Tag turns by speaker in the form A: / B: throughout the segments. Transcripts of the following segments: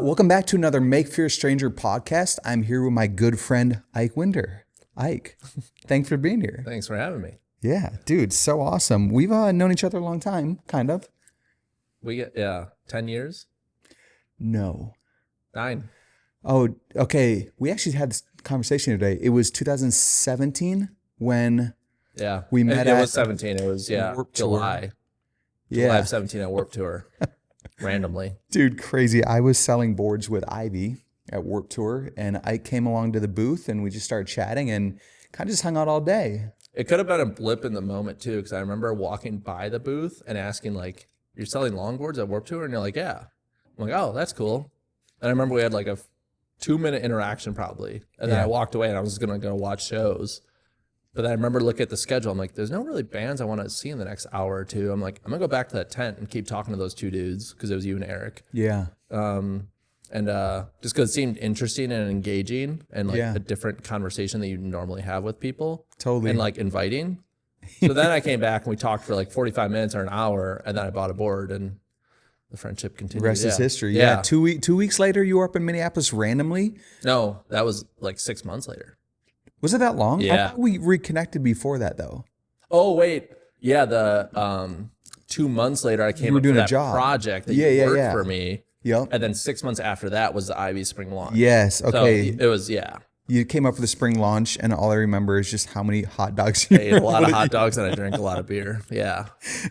A: Welcome back to another Make Fear Stranger podcast. I'm here with my good friend, Ike Wynter. Ike, thanks for being here.
B: Thanks for having me.
A: Yeah, dude, so awesome. We've known each other a long time, kind of.
B: We get 10 years?
A: No.
B: 9.
A: Oh, okay. We actually had this conversation today. It was 2017 when we met
B: It was 17. It was,
A: Warped
B: July.
A: Tour.
B: July of 17 at Warped Tour. Randomly.
A: Dude, crazy. I was selling boards with Ivy at Warped Tour, and Ike came along to the booth, and we just started chatting and kind of just hung out all day.
B: It could have been a blip in the moment, too, because I remember walking by the booth and asking, like, you're selling longboards at Warped Tour? And you're like, yeah. I'm like, oh, that's cool. And I remember we had like a 2-minute interaction probably. And then I walked away and I was going to go watch shows. But then I remember looking at the schedule. I'm like, there's no really bands I want to see in the next hour or two. I'm like, I'm going to go back to that tent and keep talking to those 2 dudes because it was you and Eric.
A: Yeah.
B: And just because it seemed interesting and engaging and like a different conversation that you normally have with people.
A: Totally.
B: And like inviting. So then I came back and we talked for like 45 minutes or an hour. And then I bought a board and the friendship continued.
A: The rest is history. Yeah. 2 weeks later, you were up in Minneapolis randomly?
B: No, that was like 6 months later.
A: Was it that long?
B: Yeah.
A: I thought we reconnected before that, though.
B: Oh, wait. Yeah, the 2 months later, I came
A: were
B: up
A: doing
B: for
A: a
B: that
A: job.
B: project that you worked for me.
A: Yep.
B: And then 6 months after that was the Ivy Spring launch.
A: Yes. Okay.
B: So it was,
A: You came up for the spring launch, and all I remember is just how many hot dogs you
B: I ate a lot of hot dogs and I drank a lot of beer. Yeah.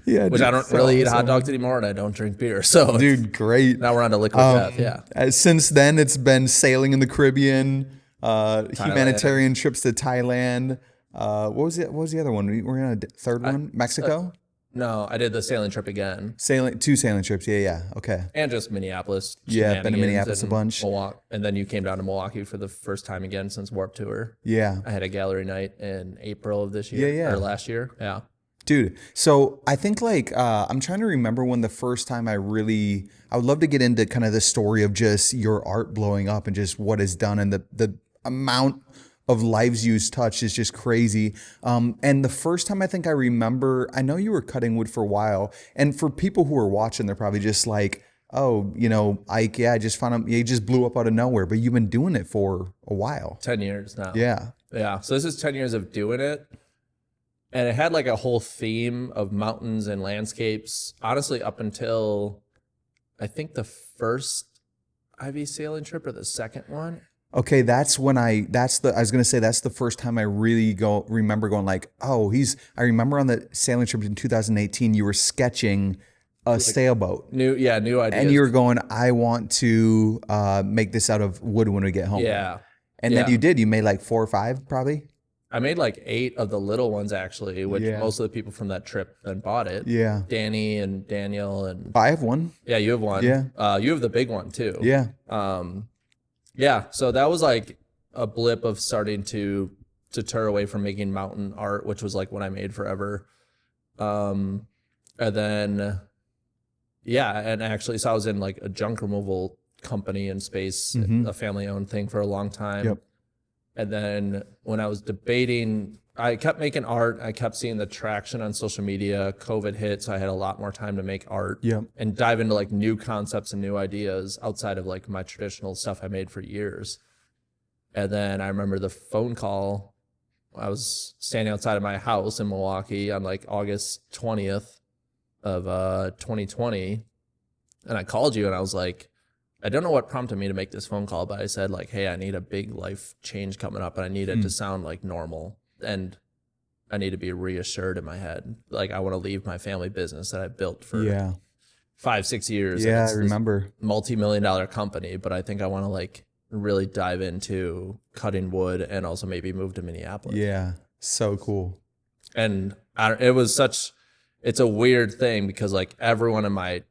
A: Yeah.
B: Which
A: dude,
B: I don't really eat hot dogs anymore and I don't drink beer. So
A: Dude, great.
B: now we're on to liquid death. Yeah.
A: Since then, it's been sailing in the Caribbean, humanitarian trips to Thailand. What was it? What was the other one? We were on a third one? Mexico?
B: No, I did the sailing trip again.
A: Two sailing trips. Yeah. Okay.
B: And just Minneapolis.
A: Yeah, been to Minneapolis a bunch.
B: Milwaukee, and then you came down to Milwaukee for the first time again since Warped Tour.
A: Yeah.
B: I had a gallery night in April of this year.
A: Yeah.
B: Or last year. Yeah.
A: Dude, so I think like I'm trying to remember when the first time I would love to get into kind of the story of just your art blowing up and just what it's done and the amount of lives you've touched is just crazy. And the first time I think I remember, I know you were cutting wood for a while, and for people who are watching, they're probably just like, oh, Ike, I just found him, he just blew up out of nowhere, but you've been doing it for a while.
B: 10 years now.
A: Yeah.
B: Yeah. So this is 10 years of doing it. And it had like a whole theme of mountains and landscapes, honestly, up until I think the first Ivy sailing trip or the second one.
A: Okay, that's the first time I really remember going like, oh, I remember on the sailing trip in 2018, you were sketching a sailboat.
B: New ideas.
A: And you were going, I want to make this out of wood when we get home.
B: Yeah.
A: And then you did. You made like 4 or 5 probably?
B: I made like 8 of the little ones actually, which most of the people from that trip then bought it.
A: Yeah.
B: Danny and Daniel and
A: I have one.
B: Yeah, you have one.
A: Yeah.
B: You have the big one too.
A: Yeah.
B: Yeah, so that was like a blip of starting to deter away from making mountain art, which was like what I made forever. And then, and actually, so I was in like a junk removal company in space, a family-owned thing for a long time.
A: Yep.
B: And then when I was debating, I kept making art. I kept seeing the traction on social media. COVID hit, so I had a lot more time to make art and dive into like new concepts and new ideas outside of like my traditional stuff I made for years. And then I remember the phone call. I was standing outside of my house in Milwaukee on like August 20th of 2020. And I called you and I was like, I don't know what prompted me to make this phone call, but I said like, hey, I need a big life change coming up and I need it to sound like normal. And I need to be reassured in my head. Like I want to leave my family business that I've built for 5-6 years.
A: Yeah, I remember.
B: Multi-million-dollar company, but I think I want to like really dive into cutting wood and also maybe move to Minneapolis.
A: Yeah, so cool.
B: And it's a weird thing because like everyone in my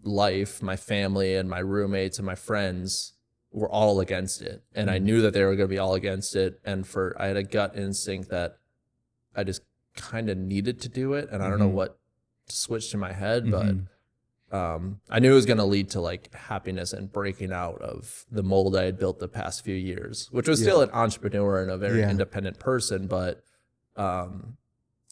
B: life, my family and my roommates and my friends were all against it. And I knew that they were going to be all against it. And I had a gut instinct that I just kind of needed to do it. And I don't know what switched in my head, but I knew it was going to lead to like happiness and breaking out of the mold I had built the past few years, which was still an entrepreneur and a very independent person. But I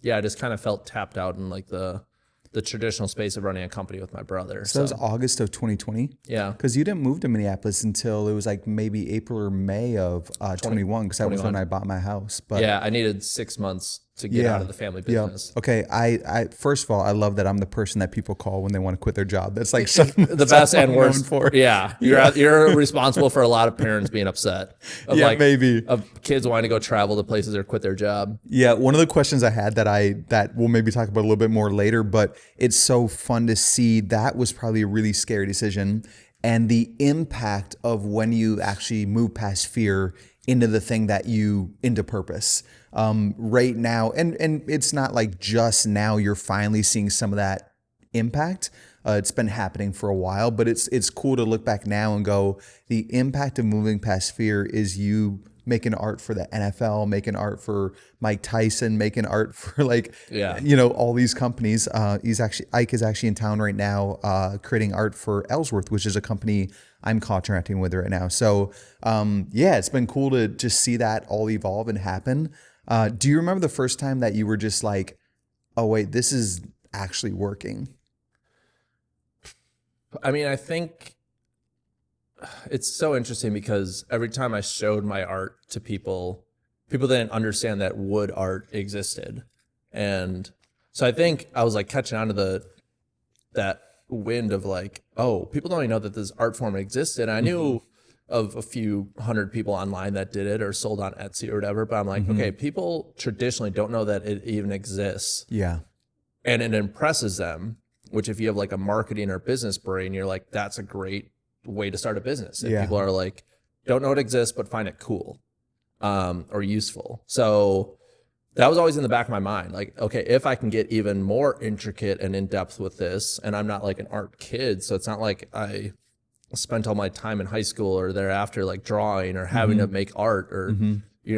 B: just kind of felt tapped out in like the the traditional space of running a company with my brother.
A: So that was August of 2020?
B: Yeah.
A: Because you didn't move to Minneapolis until it was like maybe April or May of 21, because that was when I bought my house. But
B: yeah, I needed 6 months to get out of the family business.
A: Okay. I first of all, I love that I'm the person that people call when they want to quit their job. That's like
B: The best and worst. Yeah. You're responsible for a lot of parents being upset.
A: Maybe.
B: Of kids wanting to go travel to places or quit their job.
A: Yeah. One of the questions I had that we'll maybe talk about a little bit more later, but it's so fun to see that was probably a really scary decision, and the impact of when you actually move past fear into the thing that into purpose. Right now, and it's not like just now you're finally seeing some of that impact. It's been happening for a while, but it's cool to look back now and go, the impact of moving past fear is you making art for the NFL, making art for Mike Tyson, making art for all these companies. Ike is actually in town right now, creating art for Ellsworth, which is a company I'm contracting with right now. So it's been cool to just see that all evolve and happen. Do you remember the first time that you were just like, oh wait, this is actually working?
B: I mean, I think it's so interesting because every time I showed my art to people didn't understand that wood art existed. And so I think I was like catching on to that wind of like, oh, people don't even know that this art form existed. And I knew of a few hundred people online that did it or sold on Etsy or whatever, but I'm like, okay, people traditionally don't know that it even exists.
A: Yeah.
B: And it impresses them, which if you have like a marketing or business brain, you're like, that's a great way to start a business. If people are like, don't know it exists, but find it cool or useful. So that was always in the back of my mind. Like, okay, if I can get even more intricate and in depth with this, and I'm not like an art kid, so it's not like I spent all my time in high school or thereafter like drawing or having to make art or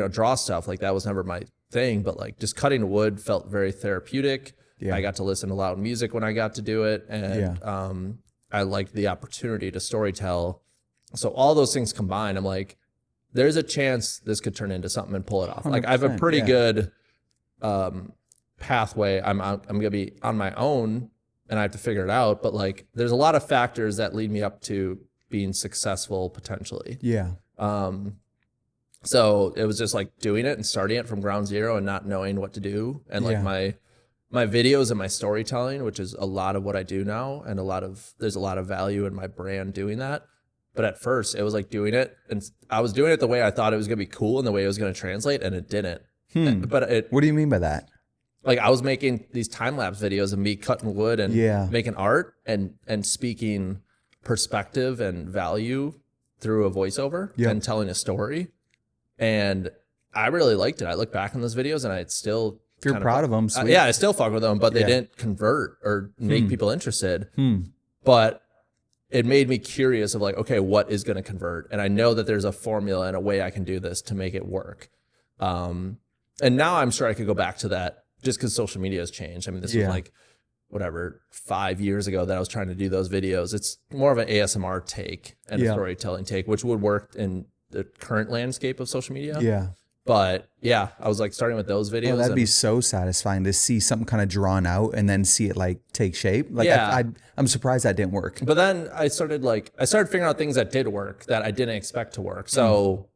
B: draw stuff. Like that was never my thing, but like just cutting wood felt very therapeutic. I got to listen to loud music when I got to do it, and I liked the opportunity to storytell. So all those things combined, I'm like, there's a chance this could turn into something and pull it off. Like I have a pretty good pathway. I'm gonna be on my own and I have to figure it out, but like there's a lot of factors that lead me up to being successful potentially. So it was just like doing it and starting it from ground zero and not knowing what to do. And like my videos and my storytelling, which is a lot of what I do now, and there's a lot of value in my brand doing that. But at first it was like doing it, and I was doing it the way I thought it was gonna be cool and the way it was gonna translate, and it didn't. But
A: what do you mean by that?
B: Like I was making these time-lapse videos of me cutting wood and making art and speaking perspective and value through a voiceover and telling a story. And I really liked it. I look back on those videos and I still
A: if you're proud of them, sweet.
B: Yeah, I still fuck with them, but they didn't convert or make people interested. But it made me curious of like, okay, what is going to convert? And I know that there's a formula and a way I can do this to make it work. And now I'm sure I could go back to that just because social media has changed. I mean, this was like, whatever, 5 years ago that I was trying to do those videos. It's more of an ASMR take and a storytelling take, which would work in the current landscape of social media. But yeah, I was like starting with those videos.
A: Oh, that'd be so satisfying to see something kind of drawn out and then see it like take shape. Like I'm surprised that didn't work.
B: But then I started figuring out things that did work that I didn't expect to work. So,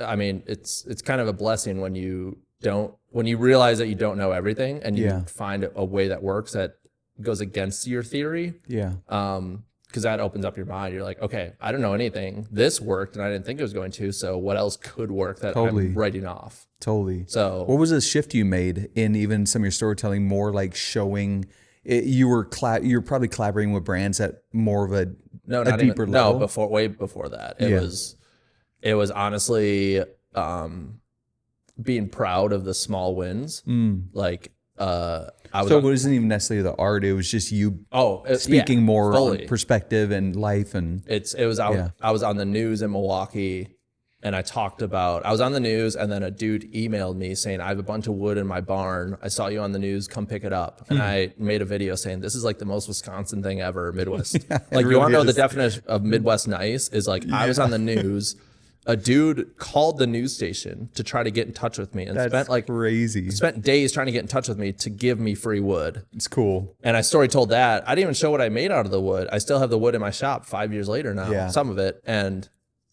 B: I mean, it's kind of a blessing when you realize that you don't know everything and you find a way that works that goes against your theory. Because that opens up your mind. You're like, okay, I don't know anything. This worked, and I didn't think it was going to. So what else could work that I'm writing off? So
A: what was the shift you made in even some of your storytelling? More like showing it, you're probably collaborating with brands at more of a deeper level.
B: No, way before that. It was honestly being proud of the small wins. Like.
A: So it wasn't even necessarily the art; it was just you speaking more on perspective and life, and
B: I was on the news in Milwaukee, and I was on the news, and then a dude emailed me saying, "I have a bunch of wood in my barn. I saw you on the news. Come pick it up." And I made a video saying, "This is like the most Wisconsin thing ever, Midwest." Like really you want to know the definition of Midwest nice is like I was on the news. a dude called the news station to try to get in touch with me and
A: That's crazy.
B: Spent days trying to get in touch with me to give me free wood.
A: It's cool.
B: And I story told that. I didn't even show what I made out of the wood. I still have the wood in my shop 5 years later now, some of it. And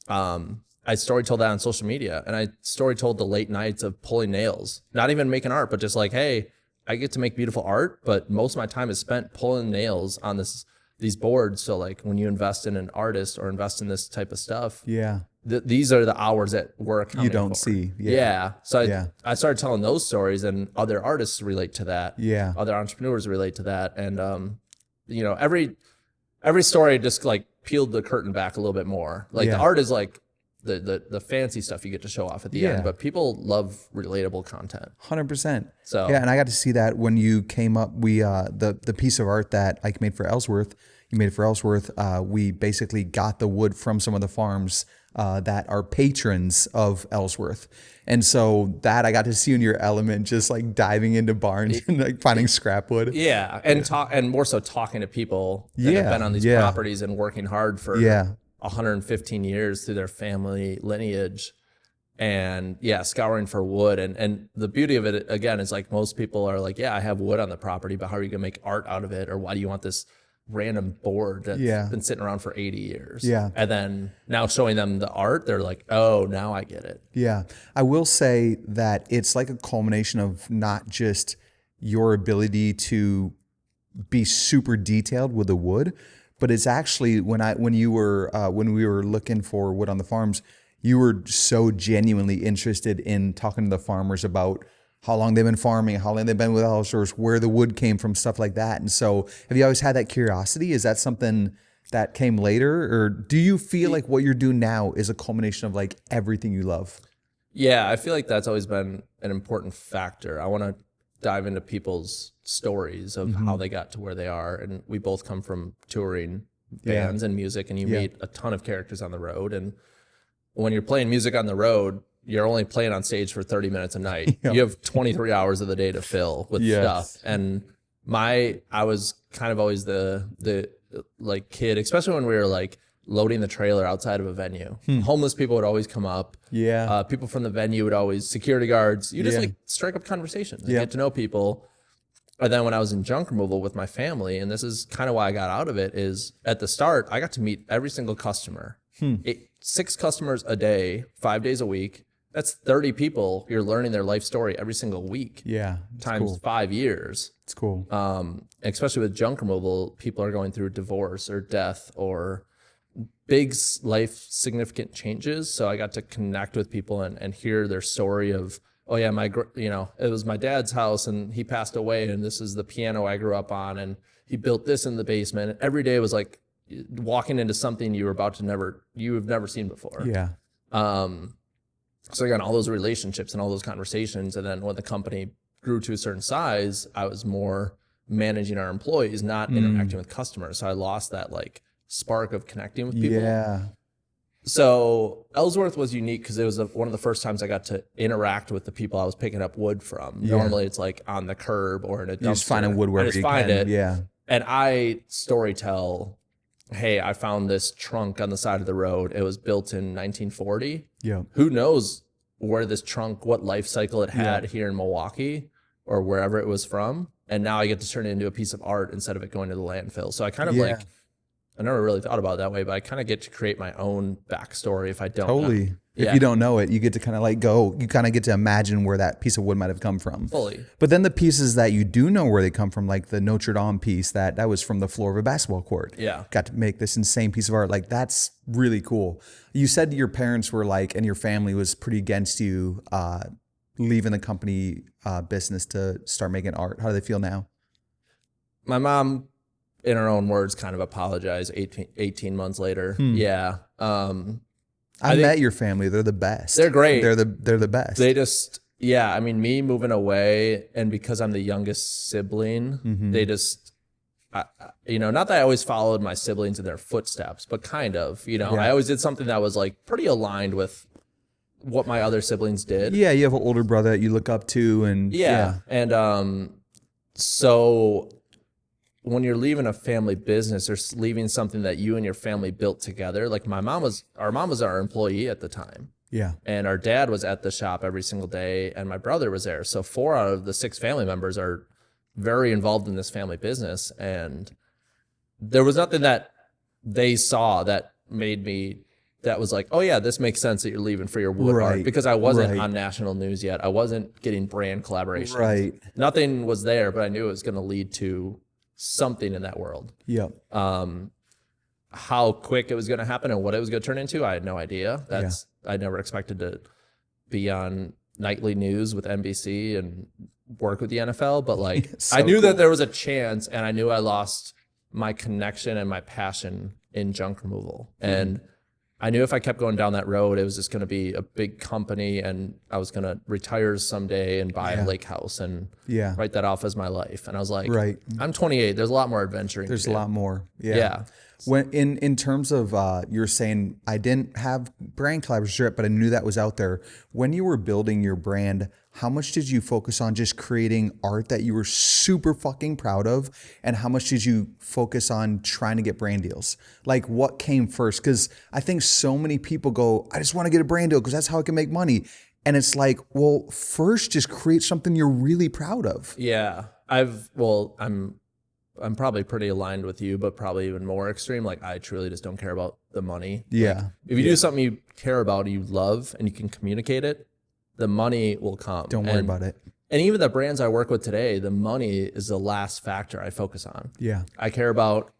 B: I story told that on social media. And I story told the late nights of pulling nails, not even making art, but just like, hey, I get to make beautiful art, but most of my time is spent pulling nails on these boards. So like when you invest in an artist or invest in this type of stuff, these are the hours that we're accounting
A: you don't
B: for.
A: see.
B: So I started telling those stories, and other artists relate to that. Other entrepreneurs relate to that. And, you know, every story just like peeled the curtain back a little bit more. Like the art is like the fancy stuff you get to show off at the end, but people love relatable content.
A: 100%.
B: So
A: and I got to see that when you came up. We the piece of art that Ike made for Ellsworth, you made it for Ellsworth. We basically got the wood from some of the farms that are patrons of Ellsworth, and so that I got to see in your element, just like diving into barns and like finding scrap wood.
B: And more so talking to people that have been on these properties and working hard for 115 years through their family lineage, and scouring for wood. And the beauty of it again is like most people are like, I have wood on the property, but how are you gonna make art out of it? Or why do you want this random board that's been sitting around for 80 years? And then now showing them the art, they're like, oh, now I get it.
A: I will say that it's like a culmination of not just your ability to be super detailed with the wood, but it's actually when we were looking for wood on the farms, you were so genuinely interested in talking to the farmers about how long they've been farming, how long they've been with Ellsworth, where the wood came from, stuff like that. And so have you always had that curiosity? Is that something that came later? Or do you feel like what you're doing now is a culmination of like everything you love?
B: Yeah, I feel like that's always been an important factor. I want to dive into people's stories of how they got to where they are. And we both come from touring bands and music, and you meet a ton of characters on the road. And when you're playing music on the road, you're only playing on stage for 30 minutes a night. You have 23 hours of the day to fill with stuff. And I was kind of always the like kid, especially when we were like loading the trailer outside of a venue. Homeless people would always come up. People from the venue would always, security guards, you just like strike up conversations and get to know people. And then when I was in junk removal with my family, and this is kind of why I got out of it, is at the start, I got to meet every single customer. 6 customers a day, 5 days a week. That's 30 people. You're learning their life story every single week. Times 5 years.
A: It's cool.
B: Especially with junk removal, people are going through divorce or death or big life significant changes. So I got to connect with people and hear their story of, oh yeah, it was my dad's house and he passed away, and this is the piano I grew up on, and he built this in the basement. And every day was like walking into something you've never seen before. So again, all those relationships and all those conversations. And then when the company grew to a certain size, I was more managing our employees, not interacting with customers. So I lost that like spark of connecting with people. So Ellsworth was unique because it was one of the first times I got to interact with the people I was picking up wood from. Normally it's like on the curb or in a dumpster.
A: You're just finding wood wherever you can.
B: And I story tell, hey, I found this trunk on the side of the road. It was built in 1940. Who knows where this trunk, what life cycle it had here in Milwaukee or wherever it was from. And now I get to turn it into a piece of art instead of it going to the landfill. So I kind of like, I never really thought about it that way, but I kind of get to create my own backstory if I don't know.
A: If you don't know it, you get to kind of like you kind of get to imagine where that piece of wood might have come from.
B: Fully.
A: But then the pieces that you do know where they come from, like the Notre Dame piece, that was from the floor of a basketball court. Got to make this insane piece of art. Like, that's really cool. You said your parents were like, and your family was pretty against you leaving the company business to start making art. How do they feel now?
B: My mom, in her own words, kind of apologized 18 months later.
A: I met your family. They're the best.
B: They're great.
A: They're the best.
B: They just, I mean, me moving away, and because I'm the youngest sibling, they just, not that I always followed my siblings in their footsteps, but kind of, I always did something that was like pretty aligned with what my other siblings did.
A: You have an older brother that you look up to, and
B: And so when you're leaving a family business or leaving something that you and your family built together, like our mom was our employee at the time.
A: Yeah.
B: And our dad was at the shop every single day, and my brother was there. So 4 out of the 6 family members are very involved in this family business. And there was nothing that they saw that was like, oh yeah, this makes sense that you're leaving for your wood art, because I wasn't on national news yet. I wasn't getting brand collaborations.
A: Right.
B: Nothing was there, but I knew it was going to lead to something in that world.
A: Yeah.
B: How quick it was going to happen and what it was going to turn into, I had no idea. I never expected to be on nightly news with NBC and work with the NFL, but like I knew that there was a chance, and I knew I lost my connection and my passion in junk removal. And I knew if I kept going down that road, it was just going to be a big company, and I was going to retire someday and buy a lake house and write that off as my life. And I was like, I'm 28. There's a lot more adventuring.
A: There's a lot more.
B: Yeah.
A: When in terms of you're saying I didn't have brand collaboration, but I knew that was out there. When you were building your brand, how much did you focus on just creating art that you were super fucking proud of, and how much did you focus on trying to get brand deals? Like, what came first? Because I think so many people go, I just want to get a brand deal because that's how I can make money. And it's like, well, first just create something you're really proud of.
B: Yeah. I'm probably pretty aligned with you, but probably even more extreme. Like, I truly just don't care about the money.
A: Yeah.
B: Like, if you do something you care about, you love, and you can communicate it, the money will come.
A: Don't worry about it.
B: And even the brands I work with today, the money is the last factor I focus on.
A: Yeah.
B: I care about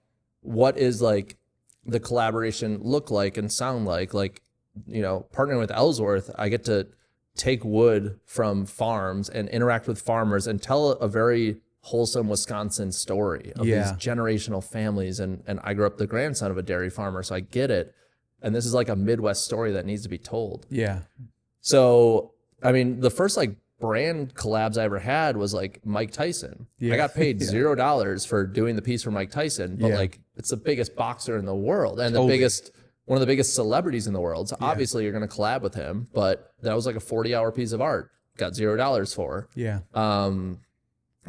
B: what is like the collaboration look like and sound like. Like, partnering with Ellsworth, I get to take wood from farms and interact with farmers and tell a very wholesome Wisconsin story of these generational families. And I grew up the grandson of a dairy farmer, so I get it. And this is like a Midwest story that needs to be told.
A: Yeah.
B: So, I mean, the first like brand collabs I ever had was like Mike Tyson. I got paid $0 for doing the piece for Mike Tyson, but like it's the biggest boxer in the world and one of the biggest celebrities in the world. So obviously you're going to collab with him, but that was like a 40-hour piece of art. Got $0 for.
A: Yeah.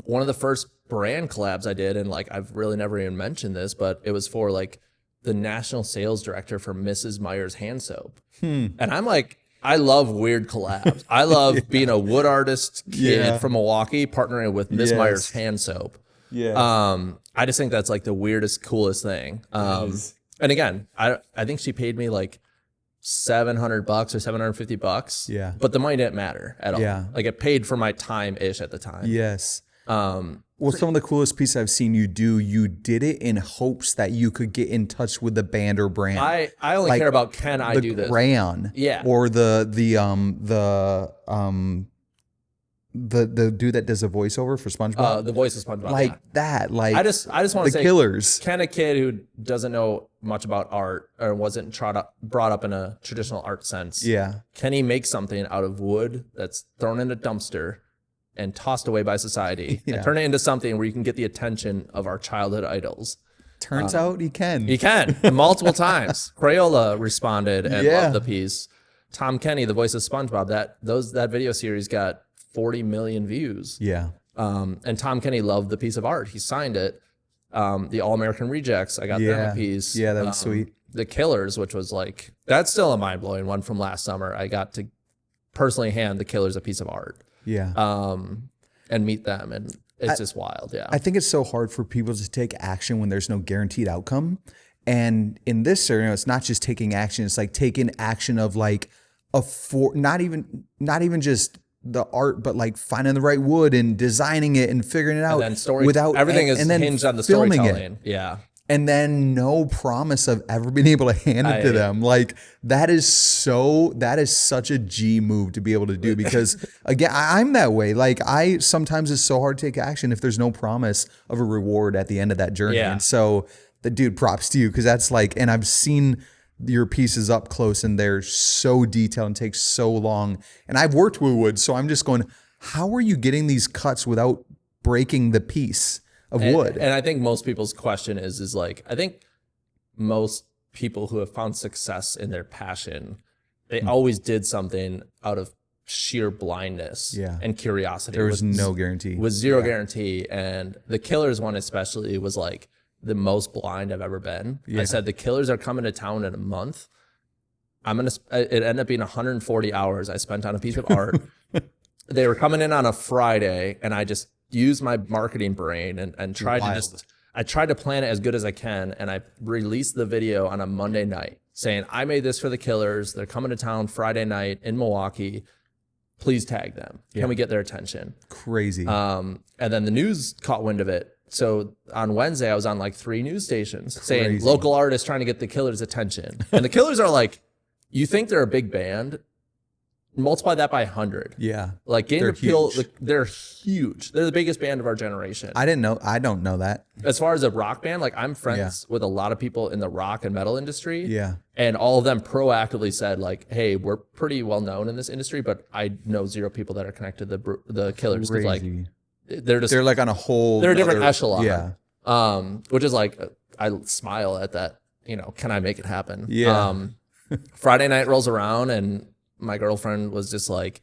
B: One of the first brand collabs I did, and like I've really never even mentioned this, but it was for like the national sales director for Mrs. Meyer's hand soap. And I'm like, I love weird collabs. I love being a wood artist kid from Milwaukee partnering with Miss Meyer's hand soap. I just think that's like the weirdest, coolest thing. And again, I think she paid me like $700 or $750.
A: Yeah.
B: But the money didn't matter at all.
A: Yeah.
B: Like it paid for my time-ish at the time.
A: Yes. Well, some of the coolest pieces I've seen you do, you did it in hopes that you could get in touch with the band or brand.
B: I only
A: Like
B: care about, can I do this?
A: The crayon.
B: Yeah.
A: Or the dude that does a voiceover for SpongeBob.
B: The voice of SpongeBob.
A: Like that. Like
B: I just want to
A: the
B: say,
A: Killers.
B: can a kid who doesn't know much about art or wasn't brought up in a traditional art sense, can he make something out of wood that's thrown in a dumpster and tossed away by society and turn it into something where you can get the attention of our childhood idols?
A: Turns out he can.
B: He can, multiple times. Crayola responded and loved the piece. Tom Kenny, the voice of SpongeBob, that video series got 40 million views.
A: Yeah.
B: And Tom Kenny loved the piece of art. He signed it. The All-American Rejects, I got them a piece.
A: Yeah, that was sweet.
B: The Killers, which was like, that's still a mind-blowing one from last summer. I got to personally hand the Killers a piece of art.
A: Yeah.
B: And meet them, and it's just wild. Yeah.
A: I think it's so hard for people to take action when there's no guaranteed outcome. And in this scenario, it's not just taking action, it's like taking action of like not even just the art, but like finding the right wood and designing it and figuring it out.
B: And then everything is hinged on the storytelling. Yeah.
A: And then no promise of ever being able to hand it to them. Like that is such a G move to be able to do, because again, I'm that way. Like sometimes it's so hard to take action if there's no promise of a reward at the end of that journey.
B: Yeah.
A: And so the dude, props to you. Cause that's like, and I've seen your pieces up close and they're so detailed and take so long. And I've worked with wood. So I'm just going, how are you getting these cuts without breaking the piece of wood?
B: And I think most people's question is like, I think most people who have found success in their passion, they always did something out of sheer blindness
A: Yeah.
B: and curiosity.
A: There was no guarantee.
B: Was zero guarantee. And the Killers one especially was like the most blind I've ever been.
A: Yeah.
B: I said, the Killers are coming to town in a month. It ended up being 140 hours I spent on a piece of art. They were coming in on a Friday, and I just used my marketing brain and tried to plan it as good as I can. And I released the video on a Monday night saying, I made this for the Killers. They're coming to town Friday night in Milwaukee. Please tag them. Can we get their attention?
A: Crazy.
B: And then the news caught wind of it. So on Wednesday, I was on like 3 news stations saying local artists trying to get the Killers' attention. And the Killers are like, you think they're a big band? Multiply that by 100.
A: Yeah.
B: Like Game Appeal, they're huge. They're the biggest band of our generation.
A: I don't know that.
B: As far as a rock band, like I'm friends with a lot of people in the rock and metal industry.
A: Yeah.
B: And all of them proactively said like, hey, we're pretty well known in this industry, but I know 0 people that are connected to the Killers. Cause like they're like on a whole, they're a different echelon.
A: Yeah.
B: Which is like, I smile at that, can I make it happen?
A: Yeah.
B: Friday night rolls around and my girlfriend was just like,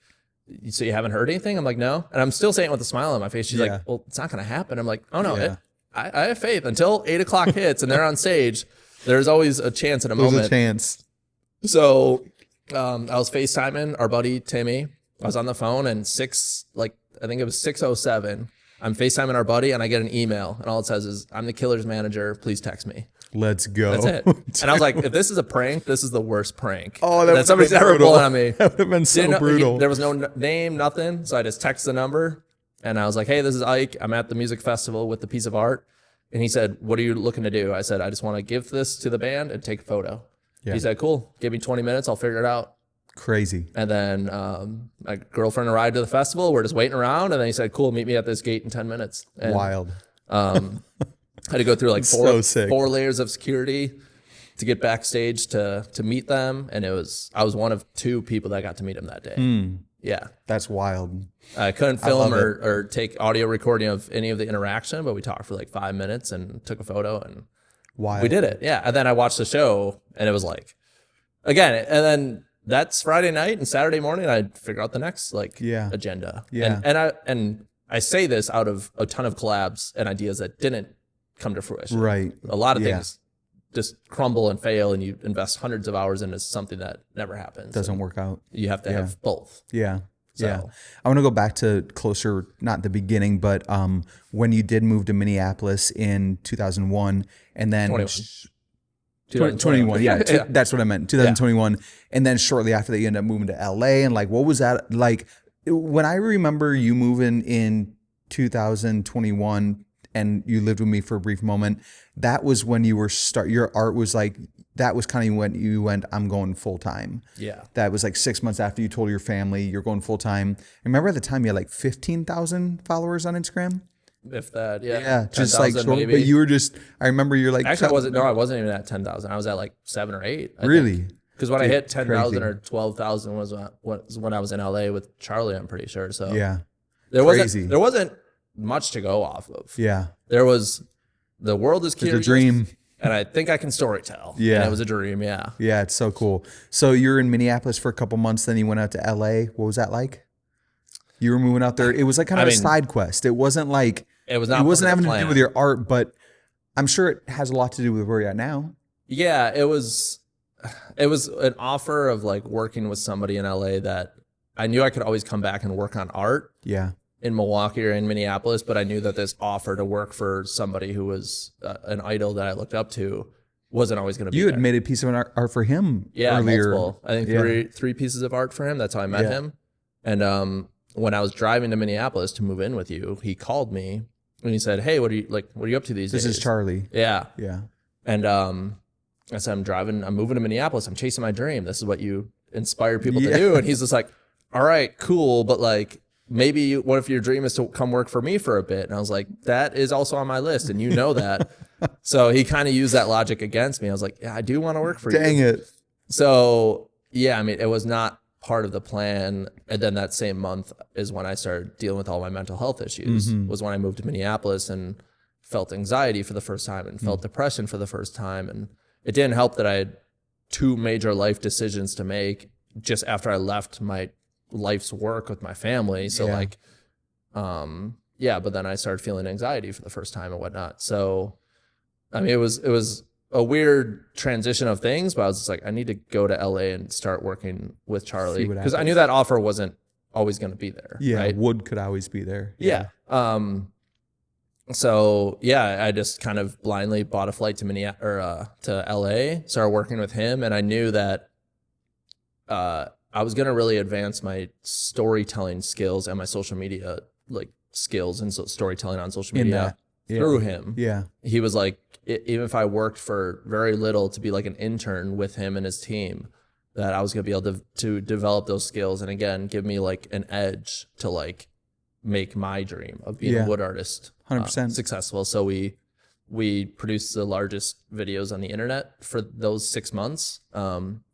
B: so you haven't heard anything? I'm like, no. And I'm still saying it with a smile on my face. She's like, well, it's not going to happen. I'm like, oh no, I have faith until 8 o'clock hits and they're on stage. There's always a chance in a moment.
A: There's a chance.
B: So I was FaceTiming our buddy, Timmy. I was on the phone and I think it was 6:07. I'm FaceTiming our buddy and I get an email and all it says is, I'm the Killers manager. Please text me.
A: Let's go.
B: That's it. And I was like, if this is a prank, this is the worst prank
A: that
B: somebody's ever pulled on me.
A: That would have been so brutal.
B: There was no name, nothing. So I just texted the number and I was like, hey, this is Ike. I'm at the music festival with the piece of art. And he said, what are you looking to do? I said, I just want to give this to the band and take a photo. Yeah. He said, cool. Give me 20 minutes. I'll figure it out.
A: Crazy.
B: And then my girlfriend arrived to the festival. We're just waiting around. And then he said, cool, meet me at this gate in 10 minutes. And,
A: wild.
B: I had to go through like 4 layers of security to get backstage to meet them. And I was one of 2 people that got to meet him that day. Yeah.
A: That's wild.
B: I couldn't film or take audio recording of any of the interaction, but we talked for like 5 minutes and took a photo and we did it. Yeah. And then I watched the show and it was like, again, and then that's Friday night and Saturday morning, I'd figure out the next agenda.
A: Yeah.
B: And I say this out of a ton of collabs and ideas that didn't come to fruition.
A: Right.
B: A lot of things just crumble and fail and you invest hundreds of hours into something that never happens.
A: Doesn't work out.
B: You have to have both.
A: Yeah. So. Yeah. I want to go back to closer, not the beginning, but when you did move to Minneapolis in 2001 and then 2021. Yeah. That's what I meant. 2021. And then shortly after that, you end up moving to LA. And like, what was that like? When I remember you moving in 2021 and you lived with me for a brief moment, that was when you were your art was like, that was kind of when you went, I'm going full time. Yeah. That was like 6 months after you told your family you're going full time. Remember at the time you had like 15,000 followers on Instagram?
B: If that, yeah.
A: Yeah. Just like, maybe. But you were just, I remember you're like.
B: Actually, I wasn't even at 10,000. I was at like 7 or 8.
A: Really?
B: Because when I hit 10,000 or 12,000 was when I was in LA with Charlie, I'm pretty sure. So
A: yeah.
B: There wasn't much to go off of.
A: Yeah.
B: There was, the world is curious.
A: It's a dream.
B: And I think I can storytell.
A: Yeah.
B: And it was a dream. Yeah.
A: Yeah. It's so cool. So you're in Minneapolis for a couple months. Then you went out to LA. What was that like? You were moving out there. It was like kind of a side quest. It wasn't like, it wasn't having to do with your art, but I'm sure it has a lot to do with where you're at now.
B: Yeah. It was an offer of like working with somebody in LA that I knew I could always come back and work on art. Yeah. In Milwaukee or in Minneapolis, but I knew that this offer to work for somebody who was an idol that I looked up to wasn't always going to be
A: You had made a piece of art for him earlier.
B: Multiple. I think three pieces of art for him. That's how I met him. And when I was driving to Minneapolis to move in with you, he called me and he said, hey, what are you up to these days?
A: This is Charlie.
B: Yeah.
A: Yeah.
B: And I said, I'm moving to Minneapolis. I'm chasing my dream. This is what you inspire people to do. And he's just like, all right, cool. But like, maybe what if your dream is to come work for me for a bit? And I was like, that is also on my list. And you know that. So he kind of used that logic against me. I was like, yeah, I do want to work for you.
A: Dang it.
B: So yeah, I mean, it was not part of the plan. And then that same month is when I started dealing with all my mental health issues, was when I moved to Minneapolis and felt anxiety for the first time and felt depression for the first time. And it didn't help that I had 2 major life decisions to make just after I left my life's work with my family. So like, but then I started feeling anxiety for the first time and whatnot. So, I mean, it was a weird transition of things, but I was just like, I need to go to LA and start working with Charlie, because I knew that offer wasn't always going to be there.
A: Yeah.
B: Right?
A: Wood could always be there.
B: Yeah. So yeah, I just kind of blindly bought a flight to to LA, started working with him. And I knew that, I was going to really advance my storytelling skills and my social media, like skills and storytelling on social media through him.
A: Yeah.
B: He was like, even if I worked for very little to be like an intern with him and his team, that I was going to be able to develop those skills. And again, give me like an edge to like make my dream of being a wood artist
A: 100%
B: successful. So we produced the largest videos on the internet for those 6 months.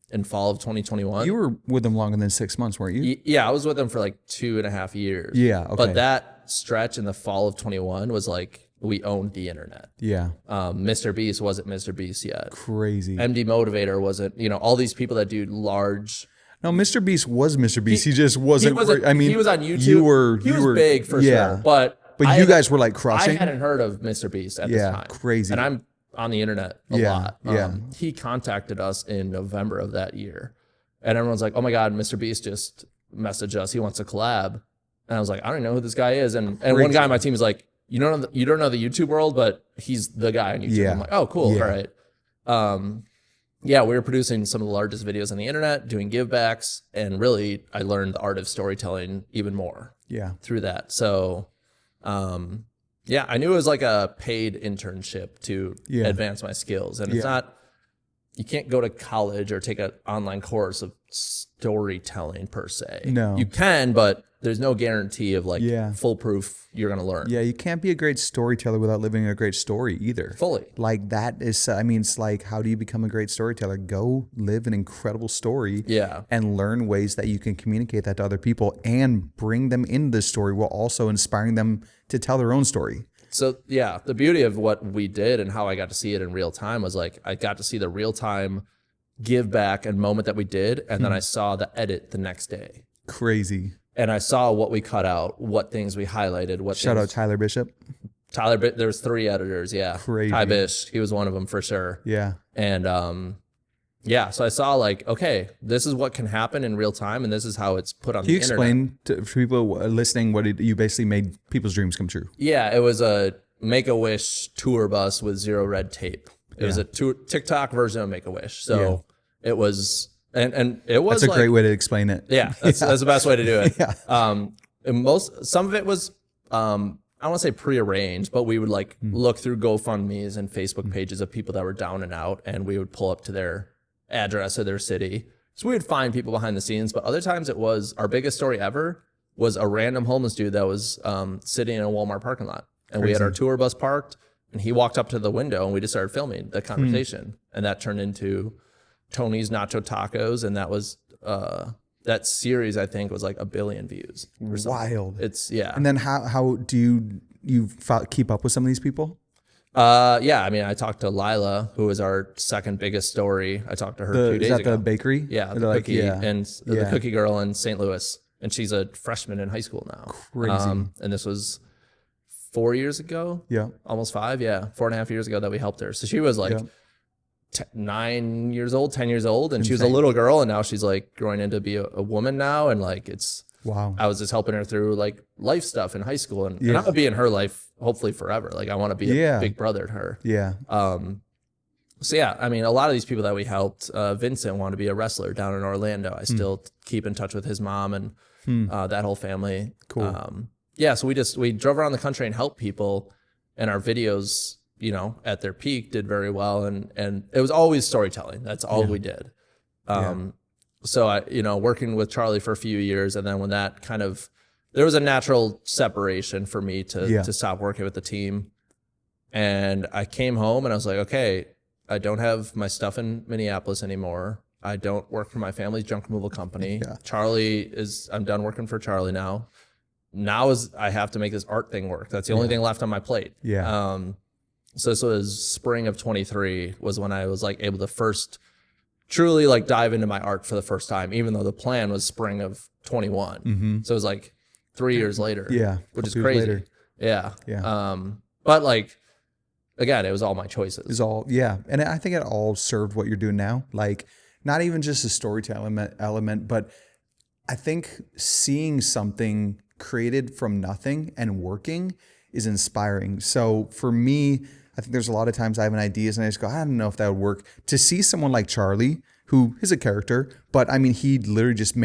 B: In fall of 2021.
A: You were with them longer than 6 months, weren't you?
B: Yeah, I was with them for like 2.5 years.
A: Yeah, okay.
B: But that stretch in the fall of 21 was like, we owned the internet.
A: Yeah.
B: Mr. Beast wasn't Mr. Beast yet.
A: Crazy.
B: MD Motivator wasn't, all these people that do large.
A: No, Mr. Beast was Mr. Beast. He just wasn't. I mean,
B: he was on YouTube.
A: He
B: was big for sure. But
A: you guys were like crushing.
B: I hadn't heard of Mr. Beast at this time.
A: Crazy.
B: And I'm on the internet a lot.
A: Yeah.
B: He contacted us in November of that year. And everyone's like, oh my God, Mr. Beast just messaged us. He wants to collab. And I was like, I don't know who this guy is. And one guy on my team is like, you don't know the YouTube world, but he's the guy on YouTube.
A: Yeah.
B: I'm like, oh, cool. Yeah. All right. We were producing some of the largest videos on the internet, doing givebacks. And really, I learned the art of storytelling even more through that. So, I knew it was like a paid internship to advance my skills. And it's not, you can't go to college or take an online course of storytelling per se.
A: No.
B: You can, but there's no guarantee of like foolproof you're going to learn.
A: Yeah, you can't be a great storyteller without living a great story either.
B: Fully.
A: Like that is, I mean, it's like, how do you become a great storyteller? Go live an incredible story and learn ways that you can communicate that to other people and bring them into the story while also inspiring them to tell their own story.
B: So yeah, the beauty of what we did and how I got to see it in real time was like, I got to see the real time give back and moment that we did. And then I saw the edit the next day.
A: Crazy.
B: And I saw what we cut out, what things we highlighted,
A: Shout out Tyler Bishop.
B: There was 3 editors. Yeah.
A: Crazy.
B: Ty Bish, he was one of them for sure.
A: Yeah.
B: And, so I saw like, okay, this is what can happen in real time. And this is how it's put on the internet.
A: Can you explain to people listening you basically made people's dreams come true? Yeah.
B: It was a Make-A-Wish tour bus with 0 red tape. It was a TikTok version of Make-A-Wish. So it was, and it was
A: That's a great way to explain it.
B: Yeah. That's the best way to do it. Some of it was, I don't want to say prearranged, but we would like look through GoFundMe's and Facebook pages of people that were down and out, and we would pull up to their address of their city. So we would find people behind the scenes, but other times it was, our biggest story ever was a random homeless dude that was sitting in a Walmart parking lot. And we had our tour bus parked, and he walked up to the window, and we just started filming the conversation. And that turned into Tony's Nacho Tacos, and that was that series, I think, was like 1 billion views.
A: Wild.
B: It's
A: And then how do you keep up with some of these people?
B: I mean, I talked to Lila, who was our second biggest story. I talked to her 2 days ago.
A: Is that the bakery?
B: Yeah, the cookie and the cookie girl in St. Louis, and she's a freshman in high school now.
A: Crazy.
B: And this was 4 years ago.
A: Yeah,
B: almost 5. Yeah, 4.5 years ago that we helped her. So she was like 9 years old, 10 years old, and she was a little girl, and now she's like growing into be a woman now, and like it's. Wow. I was just helping her through like life stuff in high school, and I'm gonna be in her life hopefully forever. Like I want to be a big brother to her. Yeah. I mean, a lot of these people that we helped, Vincent wanted to be a wrestler down in Orlando. I still keep in touch with his mom and that whole family. Cool. So we drove around the country and helped people, and our videos, at their peak did very well, and it was always storytelling. That's all we did. So I, working with Charlie for a few years, and then when that kind of, there was a natural separation for me to stop working with the team. And I came home and I was like, okay, I don't have my stuff in Minneapolis anymore. I don't work for my family's junk removal company. I'm done working for Charlie now. I have to make this art thing work. That's the only thing left on my plate. So this was spring of 23 was when I was like able to first truly like dive into my art for the first time, even though the plan was spring of 21. So it was like 3 years later.
A: Yeah.
B: Which is crazy. Later. Yeah.
A: Yeah.
B: But like, again, it was all my choices.
A: It's all, yeah. And I think it all served what you're doing now. Like, not even just the storytelling element, but I think seeing something created from nothing and working is inspiring. So for me, I think there's a lot of times I have an ideas and I just go, I don't know if that would work. To see someone like Charlie, who is a character, but I mean, he literally just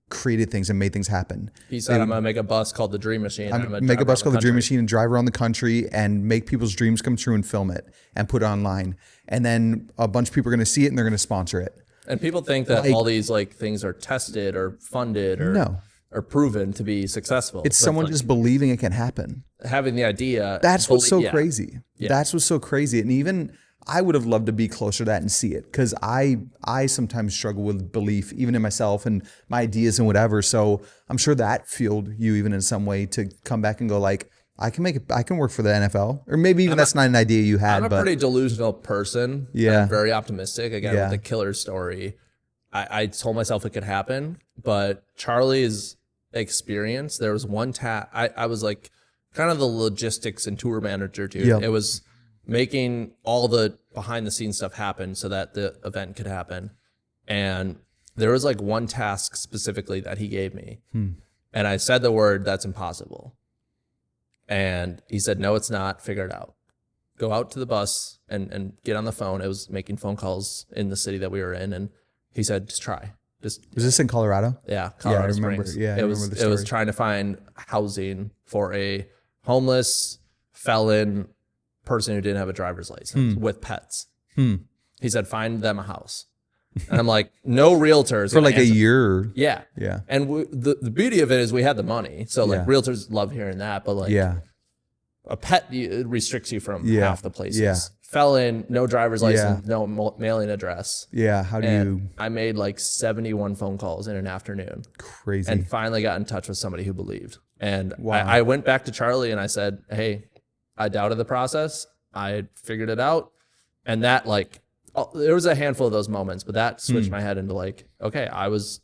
A: created things and made things happen.
B: He said, I'm going to make a bus called the Dream Machine.
A: I'm going to make a bus called the Dream Machine and drive around the country and make people's dreams come true and film it and put it online. And then a bunch of people are going to see it and they're going to sponsor it.
B: And people think that all these like things are tested or funded or proven to be successful.
A: It's someone just believing it can happen.
B: Having the idea.
A: That's what's so crazy. Yeah. That's what's so crazy. And even I would have loved to be closer to that and see it, because I sometimes struggle with belief, even in myself and my ideas and whatever. So I'm sure that fueled you even in some way to come back and go like, I can work for the NFL, or maybe even that's not an idea you had.
B: I'm a pretty delusional person.
A: Yeah.
B: I'm very optimistic. Again, with the killer story, I told myself it could happen, but Charlie's experience, there was one I was like kind of the logistics and tour manager too. Yep. It was making all the behind the scenes stuff happen so that the event could happen. And there was like one task specifically that he gave me. And I said the word, "That's impossible." And he said, "No, it's not. Figure it out. Go out to the bus and get on the phone." It was making phone calls in the city that we were in. And he said, "Just try." Was
A: this in Colorado?
B: Yeah, Colorado
A: I remember.
B: Springs.
A: Yeah, I remember the story.
B: It was trying to find housing for a homeless felon person who didn't have a driver's license with pets. He said, "Find them a house." And I'm like, no realtors
A: for like a year.
B: Yeah. And the beauty of it is we had the money, so like realtors love hearing that. But like, a pet it restricts you from half the places. Felon, no driver's license, no mailing address.
A: How do you?
B: I made like 71 phone calls in an afternoon.
A: Crazy.
B: And finally got in touch with somebody who believed. And I went back to Charlie and I said, "Hey, I doubted the process. I figured it out." And that like, there was a handful of those moments, but that switched my head into like, okay, I was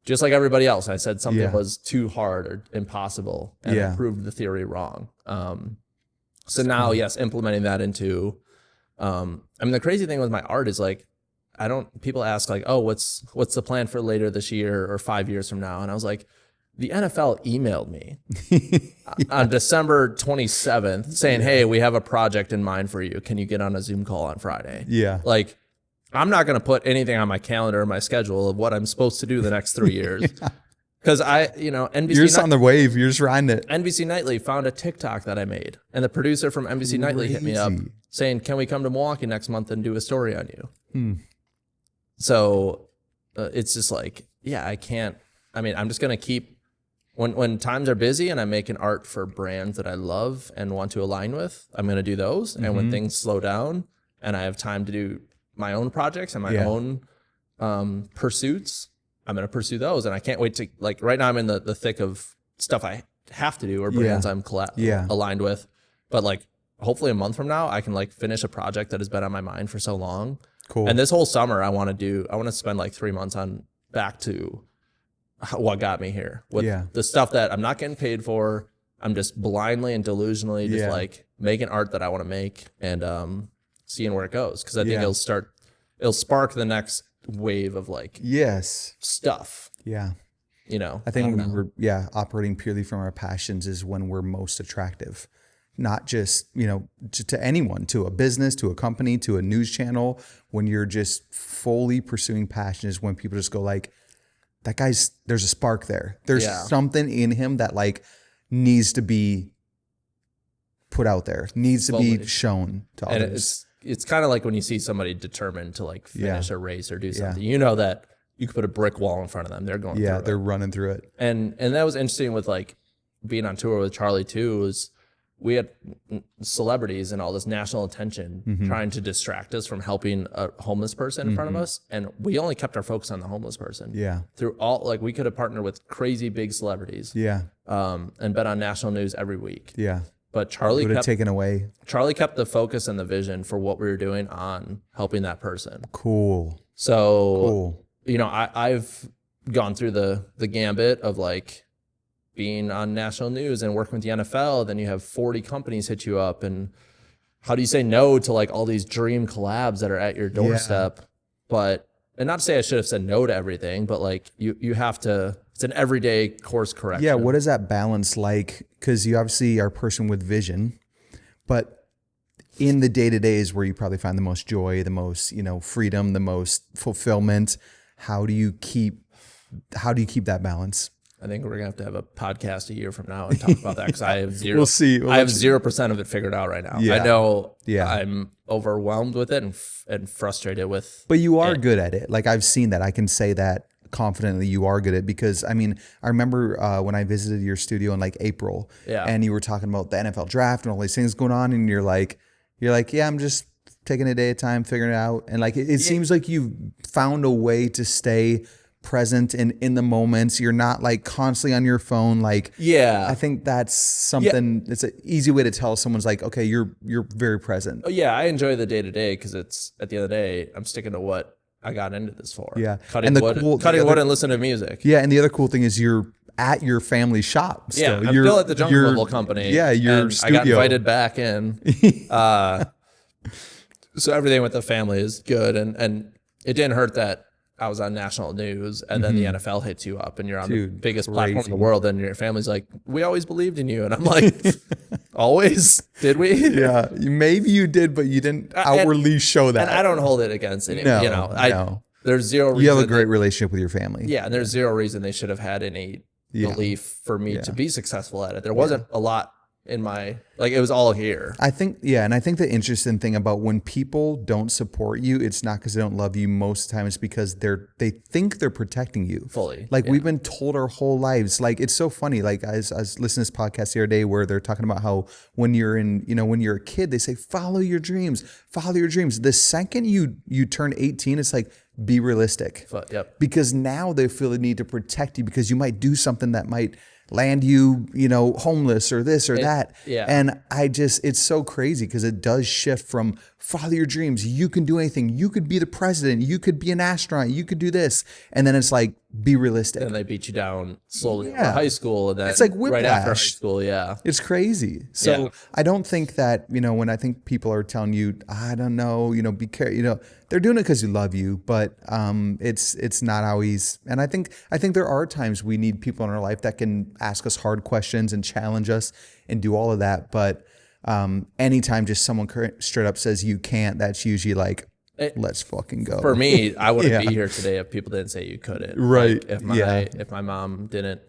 B: just like everybody else. I said something was too hard or impossible, and I proved the theory wrong. So now, implementing that into, I mean, the crazy thing with my art is like, people ask like, "Oh, what's the plan for later this year or 5 years from now?" And I was like, the NFL emailed me on December 27th saying, "Hey, we have a project in mind for you. Can you get on a Zoom call on Friday?" Like, I'm not going to put anything on my calendar or my schedule of what I'm supposed to do the next 3 years. Because NBC.
A: You're just on the wave. You're just riding it.
B: NBC Nightly found a TikTok that I made. And the producer from NBC Nightly hit me up saying, "Can we come to Milwaukee next month and do a story on you?" So it's just like, I can't. I mean, I'm just going to keep. When times are busy and I'm making art for brands that I love and want to align with, I'm going to do those. And when things slow down and I have time to do my own projects and my own pursuits, I'm going to pursue those. And I can't wait to, like, right now I'm in the thick of stuff I have to do or brands I'm aligned with. But like, hopefully a month from now, I can like finish a project that has been on my mind for so long.
A: Cool.
B: And this whole summer, I want to spend like 3 months on back to what got me here with the stuff that I'm not getting paid for. I'm just blindly and delusionally just like making art that I want to make and seeing where it goes. Cause I think it'll spark the next wave of like stuff.
A: I think when we're operating purely from our passions is when we're most attractive. Not just, to anyone, to a business, to a company, to a news channel. When you're just fully pursuing passion is when people just go like, that guy's, there's a spark there. There's something in him that like needs to be put out there, needs to be shown to others.
B: It's kind of like when you see somebody determined to like finish a race or do something, you know that you could put a brick wall in front of them. They're going through it.
A: They're running through it.
B: And that was interesting with like being on tour with Charlie too, was we had celebrities and all this national attention trying to distract us from helping a homeless person in front of us. And we only kept our focus on the homeless person. Through all, like we could have partnered with crazy big celebrities. And been on national news every week. But Charlie kept
A: taken away.
B: Charlie kept the focus and the vision for what we were doing on helping that person.
A: Cool.
B: So, I've gone through the gambit of like being on national news and working with the NFL. Then you have 40 companies hit you up, and how do you say no to like all these dream collabs that are at your doorstep? Yeah. But, and not to say I should have said no to everything, but like you have to, it's an everyday course correction.
A: Yeah. What is that balance like? Because you obviously are a person with vision, but in the day-to-day is where you probably find the most joy, the most, freedom, the most fulfillment. How do you keep that balance?
B: I think we're gonna have a podcast a year from now and talk about that, because I have zero.
A: We'll see.
B: I have 0% of it figured out right now. Yeah. I know.
A: Yeah.
B: I'm overwhelmed with it and frustrated with.
A: But you are good at it. Like, I've seen that. I can say that confidently. You are good at it, because I mean, I remember when I visited your studio in like April, and you were talking about the NFL draft and all these things going on, and you're like, yeah, I'm just taking a day at a time, figuring it out, and like it seems like you've found a way to stay present and in the moments. You're not like constantly on your phone. Like, I think that's something. It's an easy way to tell someone's like, okay, you're very present.
B: Oh, yeah, I enjoy the day to day, because it's, at the end of the day, I'm sticking to what I got into this for.
A: Yeah,
B: cutting wood and listening to music.
A: Yeah, and the other cool thing is you're at your family shop still.
B: Yeah, I'm still at the Jungle Level Company.
A: Yeah, your studio.
B: I got invited back in. So everything with the family is good, and it didn't hurt that I was on national news, and then the NFL hits you up, and you're on the biggest platform in the world, and your family's like, we always believed in you. And I'm like, always? Did we?
A: Yeah, maybe you did, but you didn't outwardly show that.
B: And I don't hold it against anyone.
A: No.
B: There's zero reason.
A: You have a great relationship with your family.
B: Yeah, and there's zero reason they should have had any belief for me to be successful at it. There wasn't a lot in my, like, it was all here.
A: I think, and I think the interesting thing about when people don't support you, it's not because they don't love you. Most of the time it's because they think they're protecting you
B: fully.
A: Like, we've been told our whole lives. Like, it's so funny. Like, I was listening to this podcast the other day where they're talking about how when you're when you're a kid, they say, follow your dreams. The second you turn 18, it's like, be realistic. Because now they feel the need to protect you, because you might do something that might land you, homeless or this or that.
B: Yeah.
A: And it's so crazy, because it does shift from follow your dreams. You can do anything. You could be the president. You could be an astronaut. You could do this. And then it's like, be realistic.
B: And they beat you down slowly in high school. And then
A: it's like whiplash.
B: Right after high school. Yeah.
A: It's crazy. So I don't think that, when I think people are telling you, I don't know, be careful, they're doing it because you love you, but it's not always. And I think there are times we need people in our life that can ask us hard questions and challenge us and do all of that. But anytime just someone straight up says you can't, that's usually like, let's fucking go.
B: For me, I wouldn't be here today if people didn't say you couldn't.
A: Right.
B: Like, if my mom didn't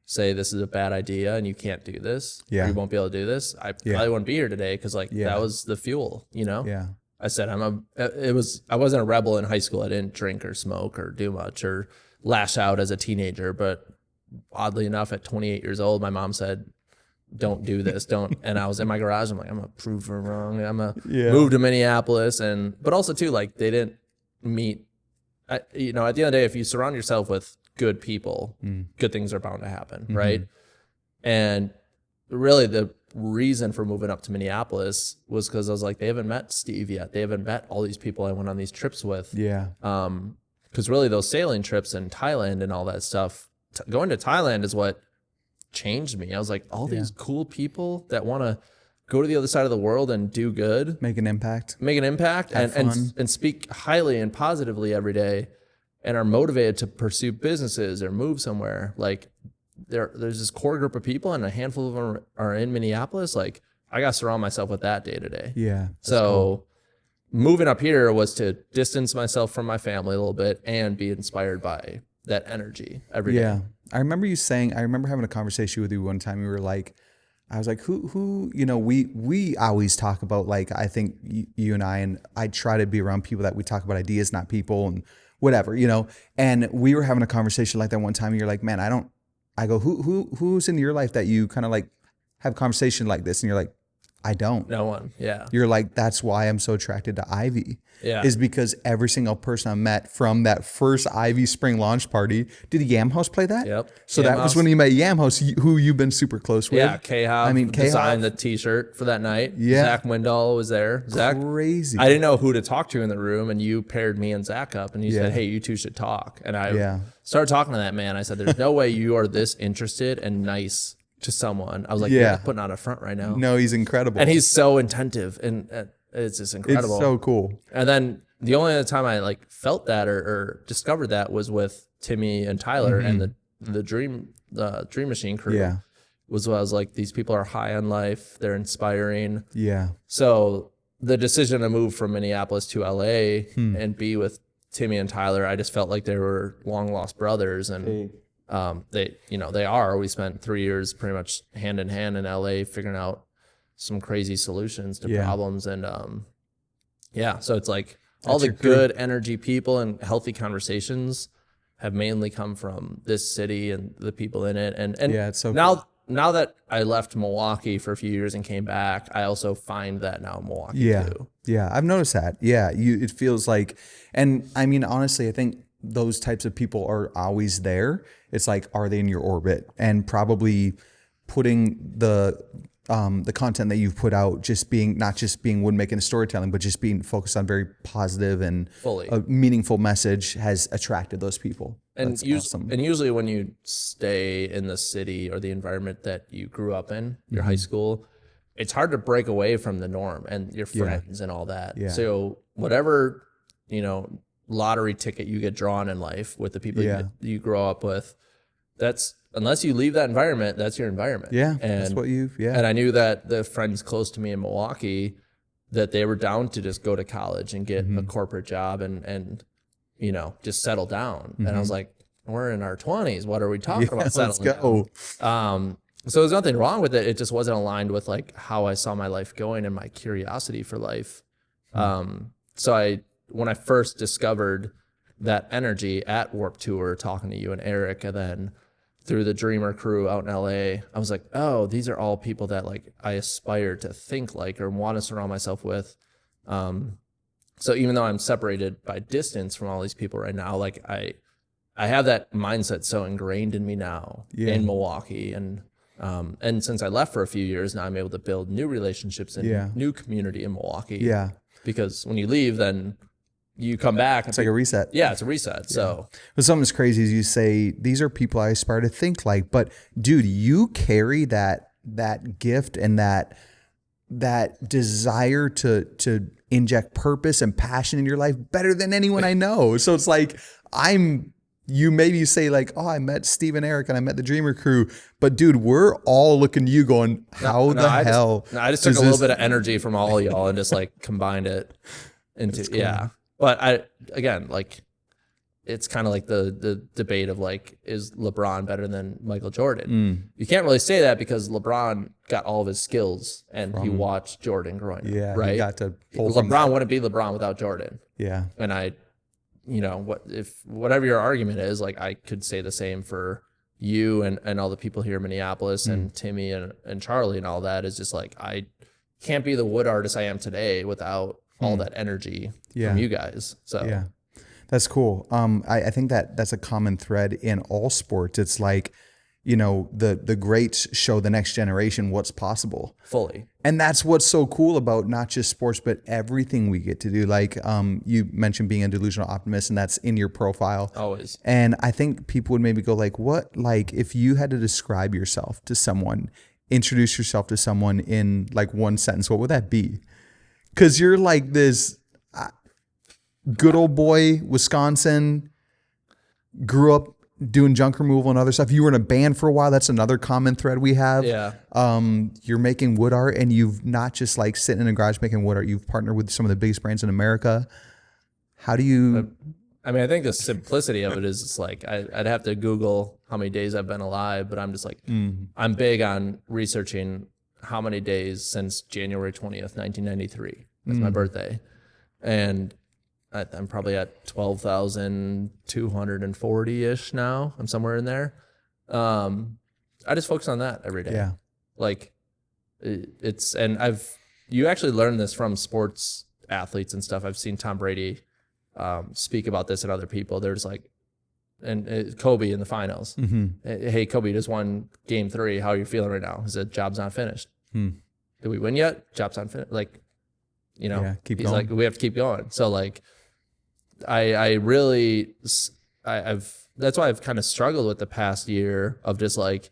B: say this is a bad idea and you can't do this, or you won't be able to do this, I probably wouldn't be here today, because that was the fuel,
A: Yeah.
B: I said I wasn't a rebel in high school. I didn't drink or smoke or do much or lash out as a teenager. But oddly enough, at 28 years old, my mom said, don't do this, don't. And I was in my garage. I'm like, I'm gonna prove her wrong. I'm gonna move to Minneapolis. But also too, like, they didn't meet, at the end of the day, if you surround yourself with good people, good things are bound to happen. Right. And really the reason for moving up to Minneapolis was because I was like, they haven't met Steve yet. They haven't met all these people I went on these trips with.
A: Yeah.
B: Because really those sailing trips in Thailand and all that stuff, going to Thailand is what changed me. I was like, all these cool people that want to go to the other side of the world and do good,
A: make an impact
B: and speak highly and positively every day, and are motivated to pursue businesses or move somewhere. Like, there's this core group of people, and a handful of them are in Minneapolis. Like, I got to surround myself with that day to day.
A: Yeah.
B: So moving up here was to distance myself from my family a little bit and be inspired by that energy every day.
A: Yeah. I remember having a conversation with you one time. You were like, I was like, who, we always talk about, like, I think you and I try to be around people that we talk about ideas, not people, and whatever, and we were having a conversation like that one time, and you're like, man, I go, who's in your life that you kind of like have a conversation like this? And you're like, I don't.
B: No one. Yeah.
A: You're like, that's why I'm so attracted to Ivy.
B: Yeah.
A: Is because every single person I met from that first Ivy spring launch party, did Yam House play that?
B: Yep.
A: So
B: Yam
A: that was
B: House.
A: when you met Yam House, who you've been super close with.
B: Yeah. K-Hop
A: K-Hop.
B: designed the t-shirt for that night.
A: Yeah.
B: Zach Windall was there. Zach,
A: crazy.
B: I didn't know who to talk to in the room, and you paired me and Zach up, and you said, hey, you two should talk. And I started talking to that man. I said, there's no way you are this interested and nice to someone. I was like, you're putting on a front right now.
A: No, he's incredible.
B: And he's so attentive, and it's just incredible.
A: It's so cool.
B: And then the only other time I like felt that or discovered that was with Timmy and Tyler and the Dream Machine crew.
A: Yeah.
B: Was what I was like, these people are high on life. They're inspiring.
A: Yeah.
B: So the decision to move from Minneapolis to LA and be with Timmy and Tyler, I just felt like they were long lost brothers. And they are. We spent 3 years pretty much hand in hand in LA figuring out some crazy solutions to problems. And so it's like all the good energy people and healthy conversations have mainly come from this city and the people in it. And
A: it's so
B: now
A: cool.
B: Now that I left Milwaukee for a few years and came back, I also find that now in Milwaukee too.
A: Yeah, I've noticed that. Yeah, it feels like, and I mean, honestly, I think those types of people are always there. It's like, are they in your orbit? And probably putting the content that you've put out, just being not just being wood making and storytelling, but just being focused on very positive and a meaningful message has attracted those people.
B: And
A: That's awesome.
B: And usually when you stay in the city or the environment that you grew up in, your high school, it's hard to break away from the norm and your friends and all that. Yeah. So whatever, lottery ticket you get drawn in life with the people you grow up with, that's, unless you leave that environment, that's your environment.
A: Yeah.
B: And
A: that's what
B: And I knew that the friends close to me in Milwaukee, that they were down to just go to college and get a corporate job and just settle down. And I was like, we're in our 20s. What are we talking about settling down? So there's nothing wrong with it. It just wasn't aligned with like how I saw my life going and my curiosity for life. So when I first discovered that energy at Warped Tour, talking to you and Eric, and then through the Dreamer crew out in LA, I was like, oh, these are all people that like I aspire to think like or want to surround myself with. So even though I'm separated by distance from all these people right now, like I have that mindset so ingrained in me now in Milwaukee. And since I left for a few years, now I'm able to build new relationships and new community in Milwaukee. Yeah. Because when you leave, then you come back.
A: It's like a reset.
B: Yeah, it's a reset. So
A: but something as crazy as you say, these are people I aspire to think like, but dude, you carry that gift and that desire to inject purpose and passion in your life better than anyone I know. So it's like, you maybe say like, oh, I met Steve and Eric and I met the Dreamer crew, but dude, we're all looking to you going, how the hell?
B: I just took a little bit of energy from all of y'all and just like combined it into, cool. But it's kind of like the debate of like, is LeBron better than Michael Jordan? You can't really say that because LeBron got all of his skills and he watched Jordan growing up. Yeah, right. He got to LeBron wouldn't be LeBron without Jordan. Yeah, and whatever your argument is, like I could say the same for you and all the people here in Minneapolis and Timmy and Charlie and all that. Is just like I can't be the wood artist I am today without all that energy from you guys. So
A: yeah. That's cool. I think that's a common thread in all sports. It's like, the greats show the next generation what's possible.
B: Fully.
A: And that's what's so cool about not just sports, but everything we get to do. Like you mentioned being a delusional optimist, and that's in your profile.
B: Always.
A: And I think people would maybe go like, what? Like if you had to describe yourself to someone, introduce yourself to someone in like one sentence, what would that be? Because you're like this good old boy, Wisconsin, grew up doing junk removal and other stuff. You were in a band for a while. That's another common thread we have. Yeah. You're making wood art, and you've not just like sitting in a garage making wood art. You've partnered with some of the biggest brands in America. How do you?
B: I mean, I think the simplicity of it is it's like I'd have to Google how many days I've been alive, but I'm just like I'm big on researching how many days since January 20th, 1993. That's my birthday, and I'm probably at 12,240-ish now. I'm somewhere in there. I just focus on that every day. Yeah. Like You actually learn this from sports athletes and stuff. I've seen Tom Brady speak about this and other people. There's like, and Kobe in the finals. Hey, Kobe just won game 3. How are you feeling right now? He said, job's not finished. Did we win yet? Job's not finished. Like, you know,
A: keep
B: he's
A: going.
B: like, we have to keep going. So like, I've that's why I've kind of struggled with the past year of just like,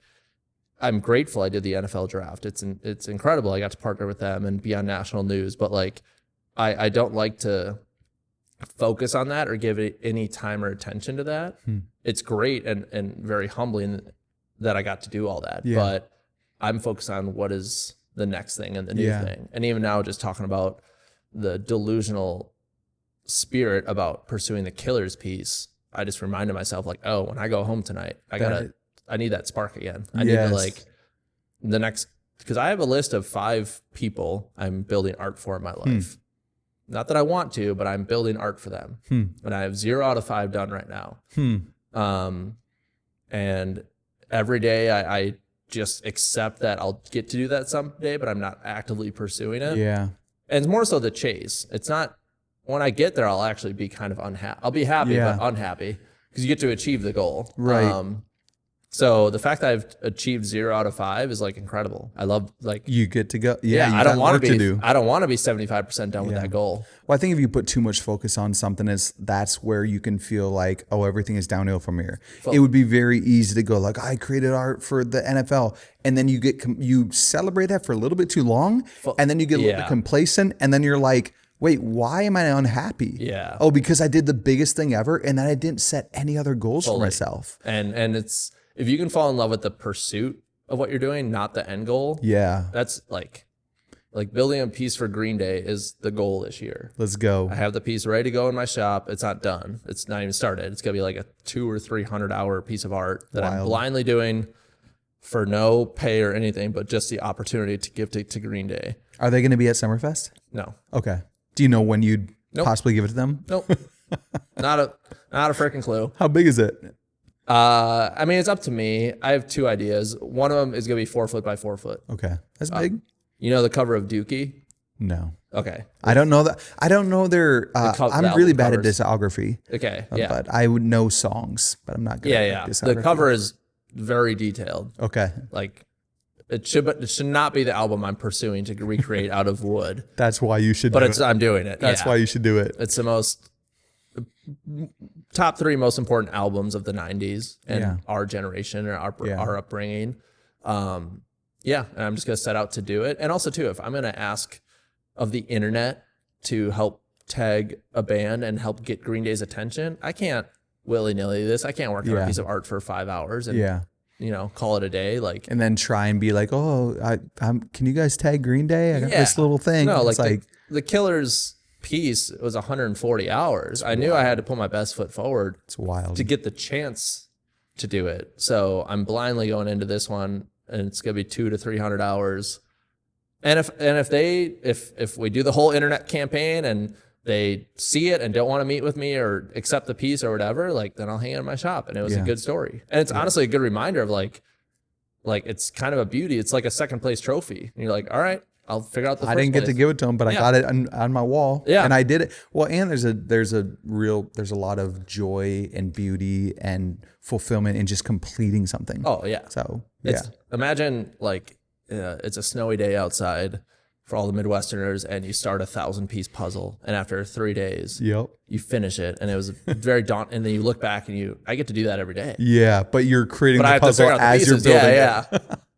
B: I'm grateful I did the NFL draft. It's incredible. I got to partner with them and be on national news, but like, I don't like to focus on that or give it any time or attention to that. It's great and very humbling that I got to do all that, but I'm focused on what is the next thing and the new thing. And even now, just talking about the delusional spirit about pursuing the killer's piece, I just reminded myself like, oh, when I go home tonight, I need that spark again. I need to like because I have a list of 5 people I'm building art for in my life. Not that I want to, but I'm building art for them. And I have 0 out of 5 done right now. And every day I just accept that I'll get to do that someday, but I'm not actively pursuing it.
A: Yeah.
B: And it's more so the chase. It's not, when I get there, I'll actually be kind of unhappy. I'll be happy, but unhappy because you get to achieve the goal.
A: Right.
B: So the fact that I've achieved 0 out of 5 is like incredible. I love like
A: you get to go. Yeah.
B: I don't want to be. I don't want to be 75% done with that goal.
A: Well, I think if you put too much focus on something, that's where you can feel like, oh, everything is downhill from here. It would be very easy to go like, I created art for the NFL, and then you celebrate that for a little bit too long, and then you get a little bit complacent, and then you're like, wait, why am I unhappy?
B: Yeah.
A: Oh, because I did the biggest thing ever, and then I didn't set any other goals for myself.
B: And it's, if you can fall in love with the pursuit of what you're doing, not the end goal.
A: Yeah.
B: That's like building a piece for Green Day is the goal this year.
A: Let's go.
B: I have the piece ready to go in my shop. It's not done. It's not even started. It's going to be like a 200 or 300 hour piece of art that I'm blindly doing for no pay or anything, but just the opportunity to give it to Green Day.
A: Are they going to be at Summerfest?
B: No.
A: Okay. Do you know when you'd possibly give it to them?
B: Nope. Not a freaking clue.
A: How big is it?
B: I mean, it's up to me. I have 2 ideas. One of them is going to be 4 foot by 4 foot.
A: Okay. That's big.
B: You know the cover of Dookie?
A: No.
B: Okay.
A: I don't know that. I don't know their, I'm really bad at discography.
B: Okay. Yeah.
A: But I would know songs, but I'm not good at discography.
B: The cover is very detailed.
A: Okay.
B: Like it should not be the album I'm pursuing to recreate out of wood.
A: That's why you should
B: do it. But I'm doing it.
A: That's why you should do it.
B: It's the top 3 most important albums of the 90s and our generation or our upbringing. And I'm just going to set out to do it. And also too, if I'm going to ask of the internet to help tag a band and help get Green Day's attention, I can't willy-nilly this. I can't work on a piece of art for 5 hours and call it a day. Like,
A: and then try and be like, oh, can you guys tag Green Day? I got this little thing.
B: No, like the Killers piece was 140 hours. I knew I had to put my best foot forward.
A: It's wild
B: to get the chance to do it. So I'm blindly going into this one, and it's gonna be 200 to 300 hours. And if we do the whole internet campaign and they see it and don't want to meet with me or accept the piece or whatever, like then I'll hang it in my shop. And it was a good story. And it's honestly a good reminder of like it's kind of a beauty. It's like a second place trophy. And you're like, all right, I'll figure out the first
A: I didn't get
B: place.
A: to give it to him, but I got it on my wall.
B: Yeah.
A: And I did it. Well, and there's a lot of joy and beauty and fulfillment in just completing something.
B: Oh yeah.
A: So
B: imagine like it's a snowy day outside for all the Midwesterners, and you start a 1,000-piece puzzle, and after 3 days, you finish it, and it was very daunting. And then you look back, and I get to do that every day.
A: Yeah, but you're creating the puzzle as you're building.
B: Yeah.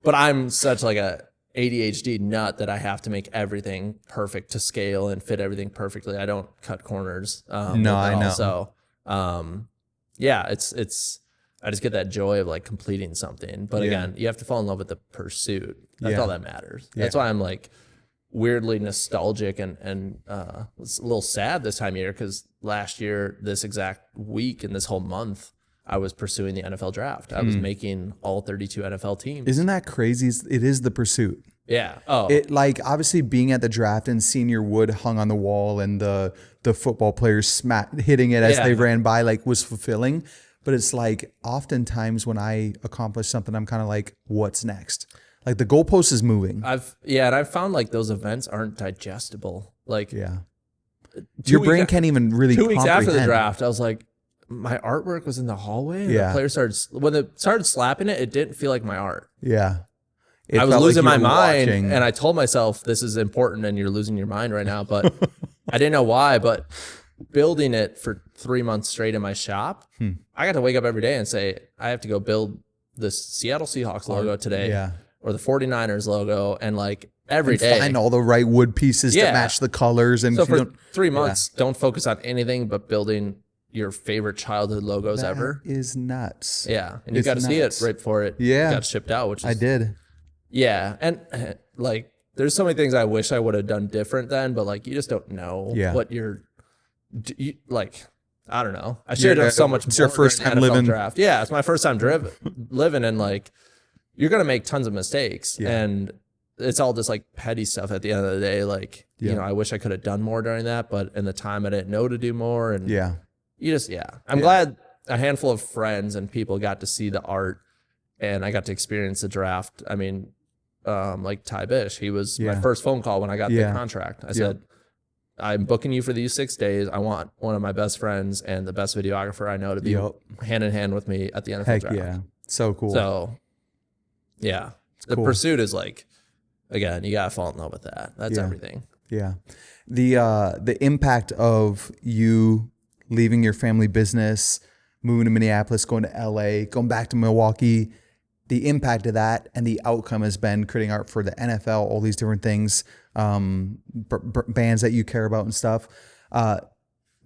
B: But I'm such like a ADHD nut that I have to make everything perfect to scale and fit everything perfectly. I don't cut corners.
A: No, I know.
B: So, it's I just get that joy of like completing something. But again, you have to fall in love with the pursuit. That's all that matters. That's why I'm like weirdly nostalgic and it's a little sad this time of year, because last year, this exact week and this whole month, I was pursuing the NFL draft. I was making all 32 NFL teams.
A: Isn't that crazy? It is the pursuit.
B: Yeah. Oh,
A: it like obviously being at the draft and seeing your wood hung on the wall and the football players hitting it as they ran by, like, was fulfilling. But it's like oftentimes when I accomplish something, I'm kind of like, what's next? Like the goalpost is moving.
B: And I've found like those events aren't digestible. Like
A: Yeah. Your brain can't even really
B: 2 weeks after the draft, I was like, my artwork was in the hallway. And the player when it started slapping it, it didn't feel like my art.
A: Yeah.
B: I was losing my mind, and I told myself, this is important and you're losing your mind right now. But I didn't know why. But building it for 3 months straight in my shop, I got to wake up every day and say, I have to go build the Seattle Seahawks logo today, or the 49ers logo, and like every day.
A: Find all the right wood pieces to match the colors. And
B: so for 3 months, don't focus on anything but building your favorite childhood logos ever.
A: Is nuts.
B: Yeah. And you got to see it right before it got shipped out, which is,
A: I did.
B: Yeah. And like, there's so many things I wish I would have done different then, but like, you just don't know what like, I don't know. I should have done so much more.
A: It's your first time living.
B: Draft. Yeah. It's my first time living, and like, you're going to make tons of mistakes, and it's all just like petty stuff at the end of the day. Like, you know, I wish I could have done more during that, but in the time I didn't know to do more. And you just, I'm glad a handful of friends and people got to see the art, and I got to experience the draft. I mean, like Ty Bish, he was my first phone call when I got the contract. I said, I'm booking you for these 6 days. I want one of my best friends and the best videographer I know to be hand in hand with me at the NFL draft.
A: Yeah. So cool.
B: So yeah, the pursuit is like, again, you gotta fall in love with that. That's everything.
A: Yeah. The impact of you leaving your family business, moving to Minneapolis, going to LA, going back to Milwaukee, the impact of that and the outcome has been creating art for the NFL, all these different things, bands that you care about and stuff.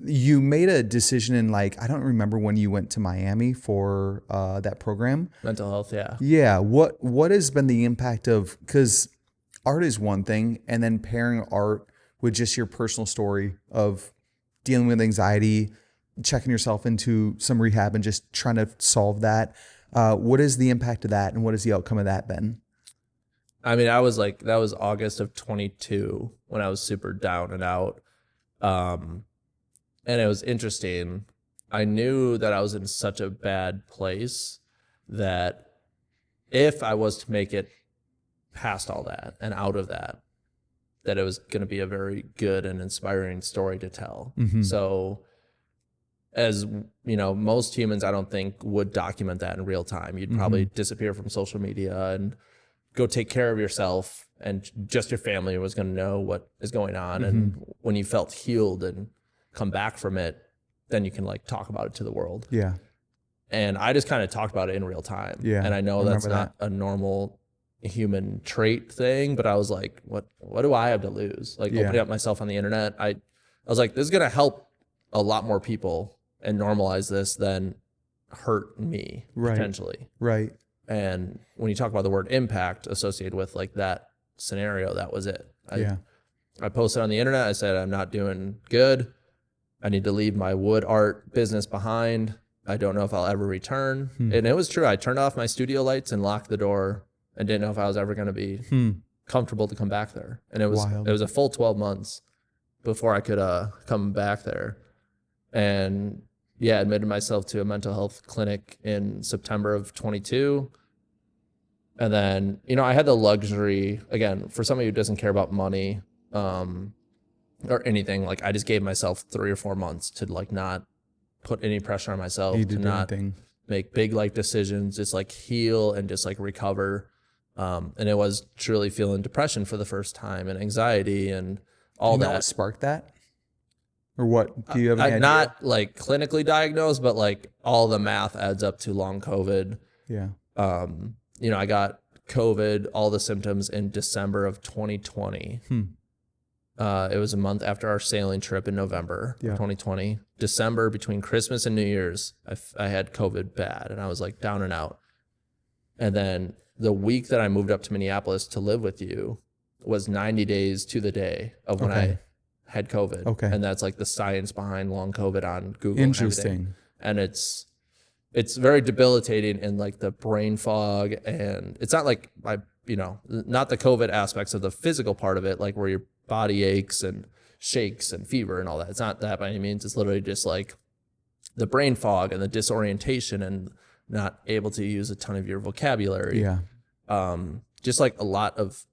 A: You made a decision in like, I don't remember when you went to Miami for that program.
B: Mental health, yeah.
A: Yeah. What has been the impact of, because art is one thing, and then pairing art with just your personal story of dealing with anxiety, checking yourself into some rehab and just trying to solve that. What is the impact of that, and what is the outcome of that been?
B: I mean, I was like, that was August of 22 when I was super down and out. And it was interesting. I knew that I was in such a bad place that if I was to make it past all that and out of that, that it was going to be a very good and inspiring story to tell. So as you know, most humans, I don't think would document that in real time. You'd probably disappear from social media and go take care of yourself, and just your family was going to know what is going on. And when you felt healed and come back from it, then you can like talk about it to the world. Yeah. And I just kind of talked about it in real time. Yeah. And I know that's not a normal human trait thing, but I was like, what do I have to lose? Like opening up myself on the internet. I was like, this is going to help a lot more people and normalize this than hurt me potentially. Right. And when you talk about the word impact associated with like that scenario, that was it. I posted on the internet. I said, I'm not doing good. I need to leave my wood art business behind. I don't know if I'll ever return. And it was true. I turned off my studio lights and locked the door and didn't know if I was ever going to be comfortable to come back there. And it was a full 12 months before I could come back there. And admitted myself to a mental health clinic in September of 22. And then, you know, I had the luxury, again, for somebody who doesn't care about money or anything, like I just gave myself 3 or 4 months to like not put any pressure on myself, to not make big life decisions, just like heal and just like recover. And it was truly feeling depression for the first time and anxiety and all that.
A: What sparked that? Or what? Do you have any idea?
B: Not like clinically diagnosed, but like all the math adds up to long COVID. Yeah. You know, I got COVID, all the symptoms in December of 2020. It was a month after our sailing trip in November of 2020. December, between Christmas and New Year's, I had COVID bad, and I was like down and out. And then the week that I moved up to Minneapolis to live with you was 90 days to the day of when I had COVID. Okay. And that's like the science behind long COVID on Google. Interesting. And it's very debilitating in like the brain fog, and it's not like not the COVID aspects of the physical part of it, like where your body aches and shakes and fever and all that. It's not that by any means. It's literally just like the brain fog and the disorientation and not able to use a ton of your vocabulary. Yeah. just like a lot of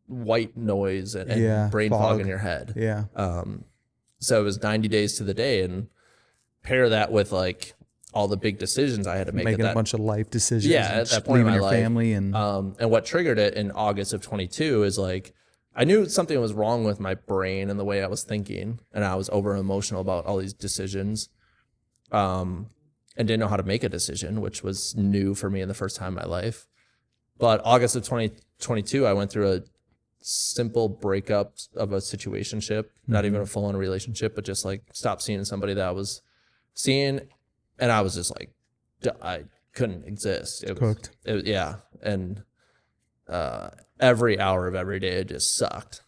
B: white noise and brain fog in your head.
A: Yeah.
B: So it was 90 days to the day, and pair that with like all the big decisions I had to make.
A: Making
B: a
A: bunch of life decisions.
B: Yeah, at that point in my
A: your
B: life.
A: Family and
B: what triggered it in August of 22 is like, I knew something was wrong with my brain and the way I was thinking, and I was over emotional about all these decisions, and didn't know how to make a decision, which was new for me in the first time in my life. But August of 2022, I went through a simple breakup of a situationship, not even a full-on relationship, but just like stopped seeing somebody that I was seeing, and I was just like, I couldn't exist. It was cooked. Yeah, and every hour of every day it just sucked.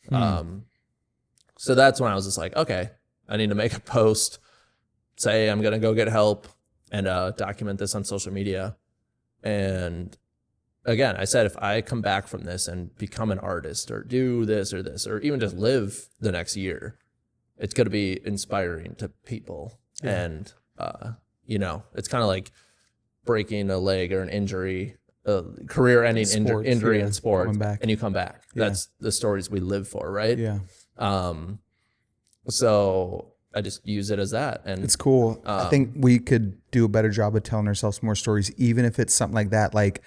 B: So that's when I was just like, okay, I need to make a post, say I'm gonna go get help, and document this on social media. And again, I said, if I come back from this and become an artist or do this, or even just live the next year, it's going to be inspiring to people. Yeah. And, it's kind of like breaking a leg or an injury, career-ending injury in sports, and you come back. Yeah. That's the stories we live for, right?
A: Yeah.
B: So I just use it as that. And
A: it's cool. I think we could do a better job of telling ourselves more stories, even if it's something like that. Like,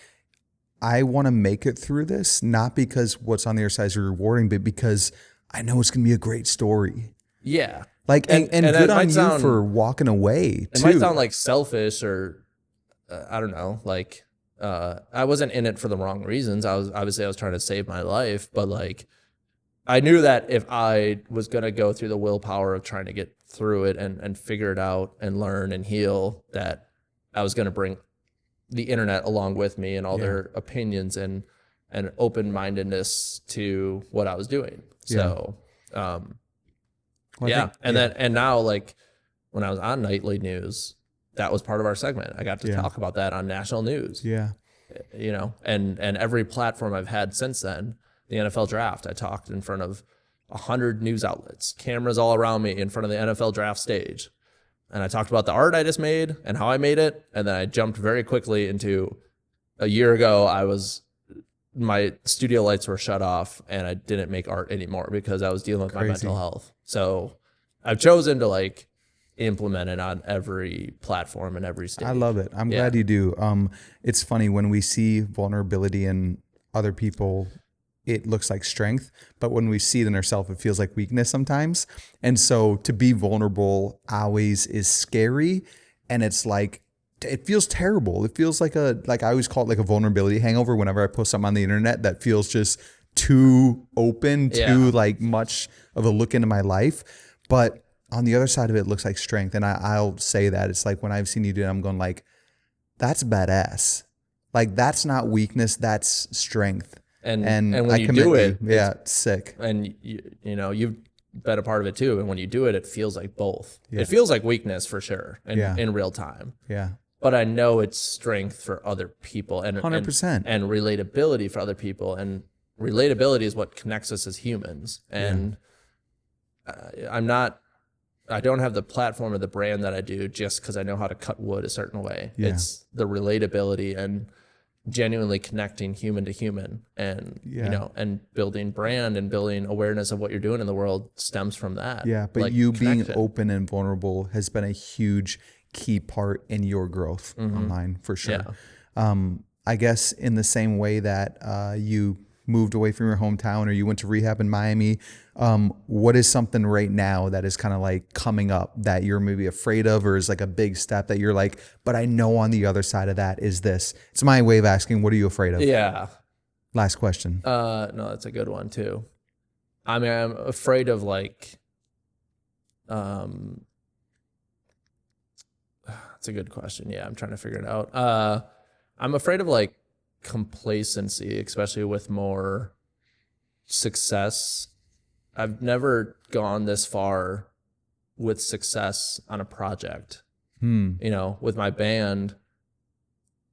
A: I want to make it through this, not because what's on the other side is rewarding, but because I know it's going to be a great story.
B: Yeah.
A: Like, and good on you for walking away,
B: It might sound like selfish or, I don't know, like, I wasn't in it for the wrong reasons. I was trying to save my life, but like, I knew that if I was going to go through the willpower of trying to get through it and figure it out and learn and heal, that I was going to bring the internet along with me and all their opinions and open-mindedness to what I was doing. So, and now, like, when I was on nightly news, that was part of our segment. I got to talk about that on national news.
A: Yeah.
B: And every platform I've had since then, the NFL draft, I talked in front of 100 news outlets, cameras all around me in front of the NFL draft stage. And I talked about the art I just made and how I made it. And then I jumped very quickly into a year ago, my studio lights were shut off and I didn't make art anymore because I was dealing with my mental health. So I've chosen to like implement it on every platform and every stage.
A: I love it. I'm glad you do. It's funny when we see vulnerability in other people, it looks like strength, but when we see it in ourselves, it feels like weakness sometimes. And so to be vulnerable always is scary. And it's like, it feels terrible. It feels like I always call it like a vulnerability hangover whenever I post something on the internet that feels just too open, too like much of a look into my life. But on the other side of it looks like strength. And I'll say that it's like when I've seen you do it, I'm going like, that's badass. Like that's not weakness, that's strength. And
B: when you do it,
A: it's sick.
B: And you've been a part of it too. And when you do it, it feels like both. Yeah. It feels like weakness for sure in real time.
A: Yeah.
B: But I know it's strength for other people and
A: 100%.
B: And relatability for other people. And relatability is what connects us as humans. And I don't have the platform or the brand that I do just because I know how to cut wood a certain way. Yeah. It's the relatability and genuinely connecting human to human, and and building brand and building awareness of what you're doing in the world stems from that.
A: Yeah, but like you being open and vulnerable has been a huge key part in your growth online for sure. Yeah. I guess in the same way that you moved away from your hometown or you went to rehab in Miami, what is something right now that is kind of like coming up that you're maybe afraid of, or is like a big step that you're like, but I know on the other side of that is this? It's my way of asking, what are you afraid of?
B: Yeah.
A: Last question.
B: No, that's a good one too. I mean, I'm afraid of like, that's a good question. Yeah, I'm trying to figure it out. I'm afraid of like complacency, especially with more success. I've never gone this far with success on a project. With my band,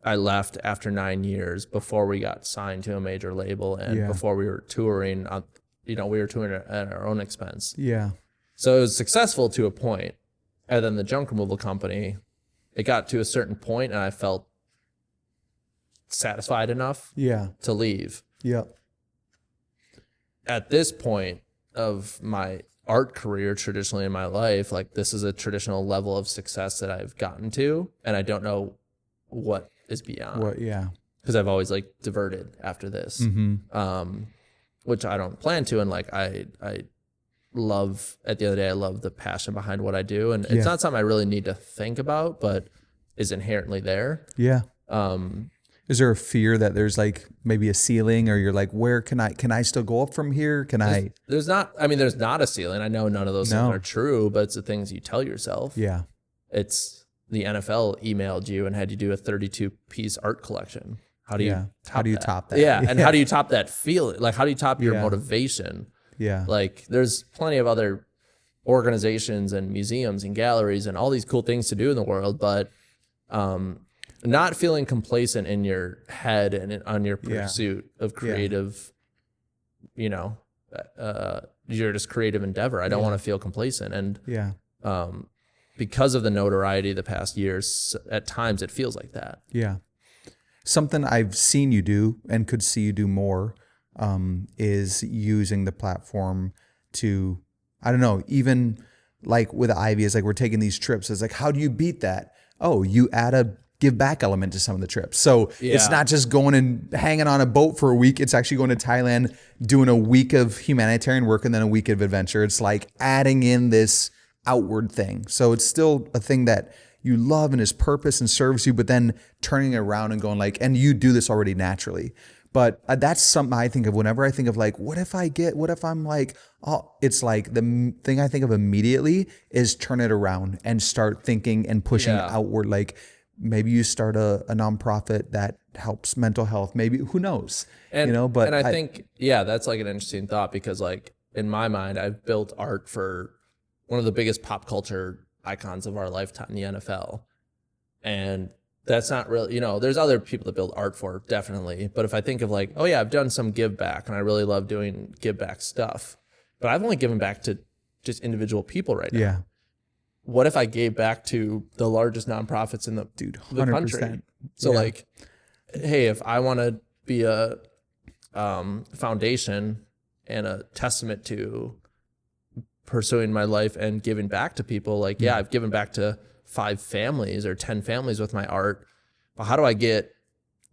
B: I left after 9 years before we got signed to a major label and before we were touring on, we were touring at our own expense.
A: Yeah.
B: So it was successful to a point. And then the junk removal company, it got to a certain point and I felt satisfied enough to leave.
A: Yeah.
B: At this point of my art career, traditionally in my life, like this is a traditional level of success that I've gotten to, and I don't know what is beyond. Because I've always like diverted after this, which I don't plan to. And like I love, at the end of the day, I love the passion behind what I do, and it's not something I really need to think about, but is inherently there.
A: Is there a fear that there's like maybe a ceiling, or you're like, where can I still go up from here? There's not a ceiling. I know none of those things are true, but it's the things you tell yourself. It's the NFL emailed you and had you do a 32-piece art collection. How do you top that? And how do you top that feeling? Like, how do you top your motivation? Like, there's plenty of other organizations and museums and galleries and all these cool things to do in the world, but not feeling complacent in your head and on your pursuit of creative, your just creative endeavor. I don't want to feel complacent. And because of the notoriety the past years, at times it feels like that. Something I've seen you do and could see you do more is using the platform to, I don't know, even like with Ivy, it's like we're taking these trips. It's like, how do you beat that? Oh, you add a give back element to some of the trips. So it's not just going and hanging on a boat for a week. It's actually going to Thailand, doing a week of humanitarian work and then a week of adventure. It's like adding in this outward thing. So it's still a thing that you love and is purpose and serves you, but then turning it around and going like, and you do this already naturally. But that's something I think of whenever I think of like, what if I'm like, oh, it's like the thing I think of immediately is turn it around and start thinking and pushing outward. Like maybe you start a nonprofit that helps mental health. Maybe, who knows, but
B: I think, that's like an interesting thought, because like in my mind, I've built art for one of the biggest pop culture icons of our lifetime, the NFL. And that's not really, there's other people to build art for, definitely. But if I think of like, oh yeah, I've done some give back and I really love doing give back stuff, but I've only given back to just individual people right now. What if I gave back to the largest nonprofits in the country? So like, hey, if I want to be a foundation and a testament to pursuing my life and giving back to people, like, I've given back to 5 families or 10 families with my art, but how do I get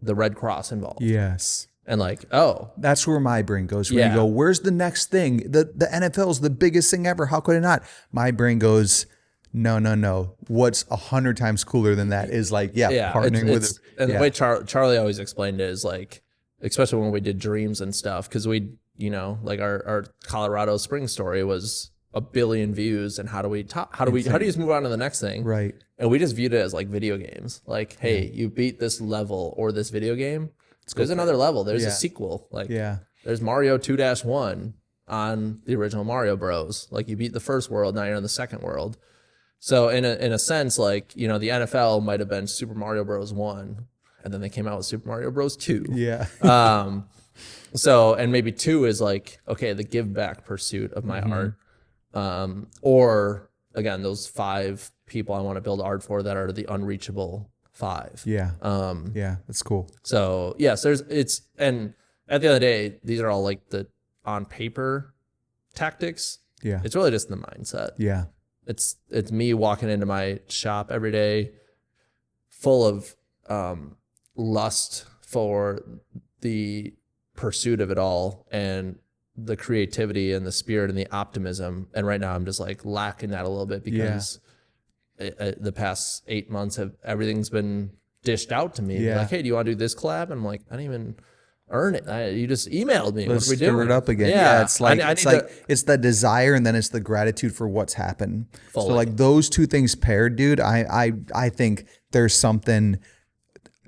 B: the Red Cross involved? And like,
A: that's where my brain goes. Where you go, where's the next thing? The NFL is the biggest thing ever. How could it not? My brain goes, no. What's 100 times cooler than that is like, partnering with it.
B: And the way Charlie always explained it is like, especially when we did dreams and stuff, because we, like our Colorado Spring story was 1 billion views, and how do you just move on to the next thing?
A: Right.
B: And we just viewed it as like video games. Like, hey, you beat this level or this video game, there's another level. There's a sequel. Like, there's Mario 2-1 on the original Mario Bros. Like, you beat the first world, now you're in the second world. So in a sense, like, the NFL might have been Super Mario Bros. 1, and then they came out with Super Mario Bros. 2. So, and maybe 2 is like, okay, the give back pursuit of my art. Or again, those 5 people I want to build art for that are the unreachable 5.
A: That's cool.
B: So yes, and at the end of the day, these are all like the on paper tactics. It's really just the mindset. It's me walking into my shop every day full of lust for the pursuit of it all and the creativity and the spirit and the optimism. And right now I'm just like lacking that a little bit, because the past 8 months everything's been dished out to me. Like, hey, do you want to do this collab? And I'm like, I didn't even earn it. You just emailed me.
A: Let's
B: what are we doing?
A: Stir it up again. It's like, it's the desire, and then it's the gratitude for what's happened. Fully. So like those two things paired, dude, I think there's something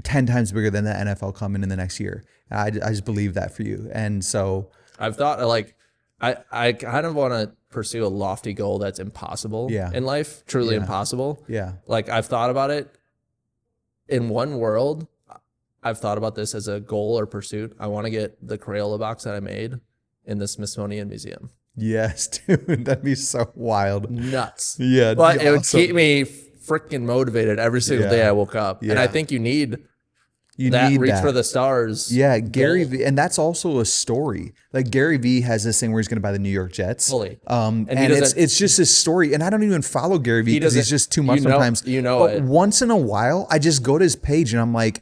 A: 10 times bigger than the NFL coming in the next year. I just believe that for you. And so
B: I've thought, like, I kind of want to pursue a lofty goal that's impossible in life, truly impossible. Like, I've thought about it. In one world, I've thought about this as a goal or pursuit. I want to get the Crayola box that I made in the Smithsonian Museum.
A: Yes, dude, that'd be so wild.
B: Nuts.
A: But
B: it would keep me freaking motivated every single day I woke up. And I think you need
A: You
B: that
A: need
B: reach
A: that.
B: for the stars.
A: Yeah, Gary
B: goal.
A: V, and that's also a story. Like Gary V has this thing where he's going to buy the New York Jets.
B: Fully.
A: And
B: he doesn't.
A: it's just his story. And I don't even follow Gary V
B: He
A: because he's
B: doesn't.
A: just too much sometimes.
B: But
A: But once in a while, I just go to his page and I'm like,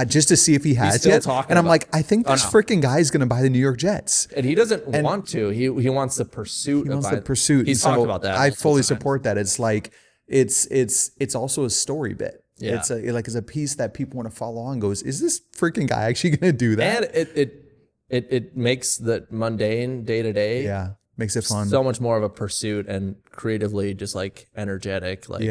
A: just to see if he has yet. And I'm like, I think this freaking guy is going to buy the New York Jets.
B: And he doesn't want to. He wants the pursuit.
A: He wants the pursuit.
B: He's talked about that.
A: I fully support that. It's like it's also a story bit.
B: Yeah.
A: It's a piece that people want to follow on. Goes, is this freaking guy actually going to do that?
B: And it makes the mundane day to day.
A: Yeah, makes it fun.
B: So much more of a pursuit and creatively just like energetic. Like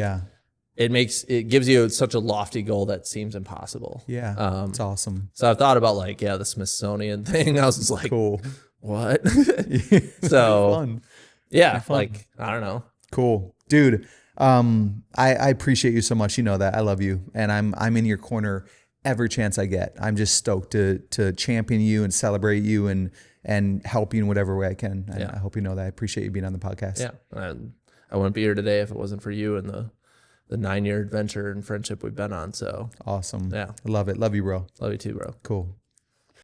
B: it gives you such a lofty goal that seems impossible.
A: Yeah, it's awesome.
B: So I've thought about like the Smithsonian thing. I was just like,
A: cool.
B: What?
A: So fun.
B: Yeah, fun. Like I don't know.
A: Cool, dude. I appreciate you so much. You know that I love you, and I'm in your corner every chance I get. I'm just stoked to champion you and celebrate you and help you in whatever way I can. And I hope you know that. I appreciate you being on the podcast.
B: Yeah, I wouldn't be here today if it wasn't for you and the 9-year adventure and friendship we've been on. So
A: awesome.
B: Yeah,
A: I love it. Love you, bro.
B: Love you too, bro.
A: Cool.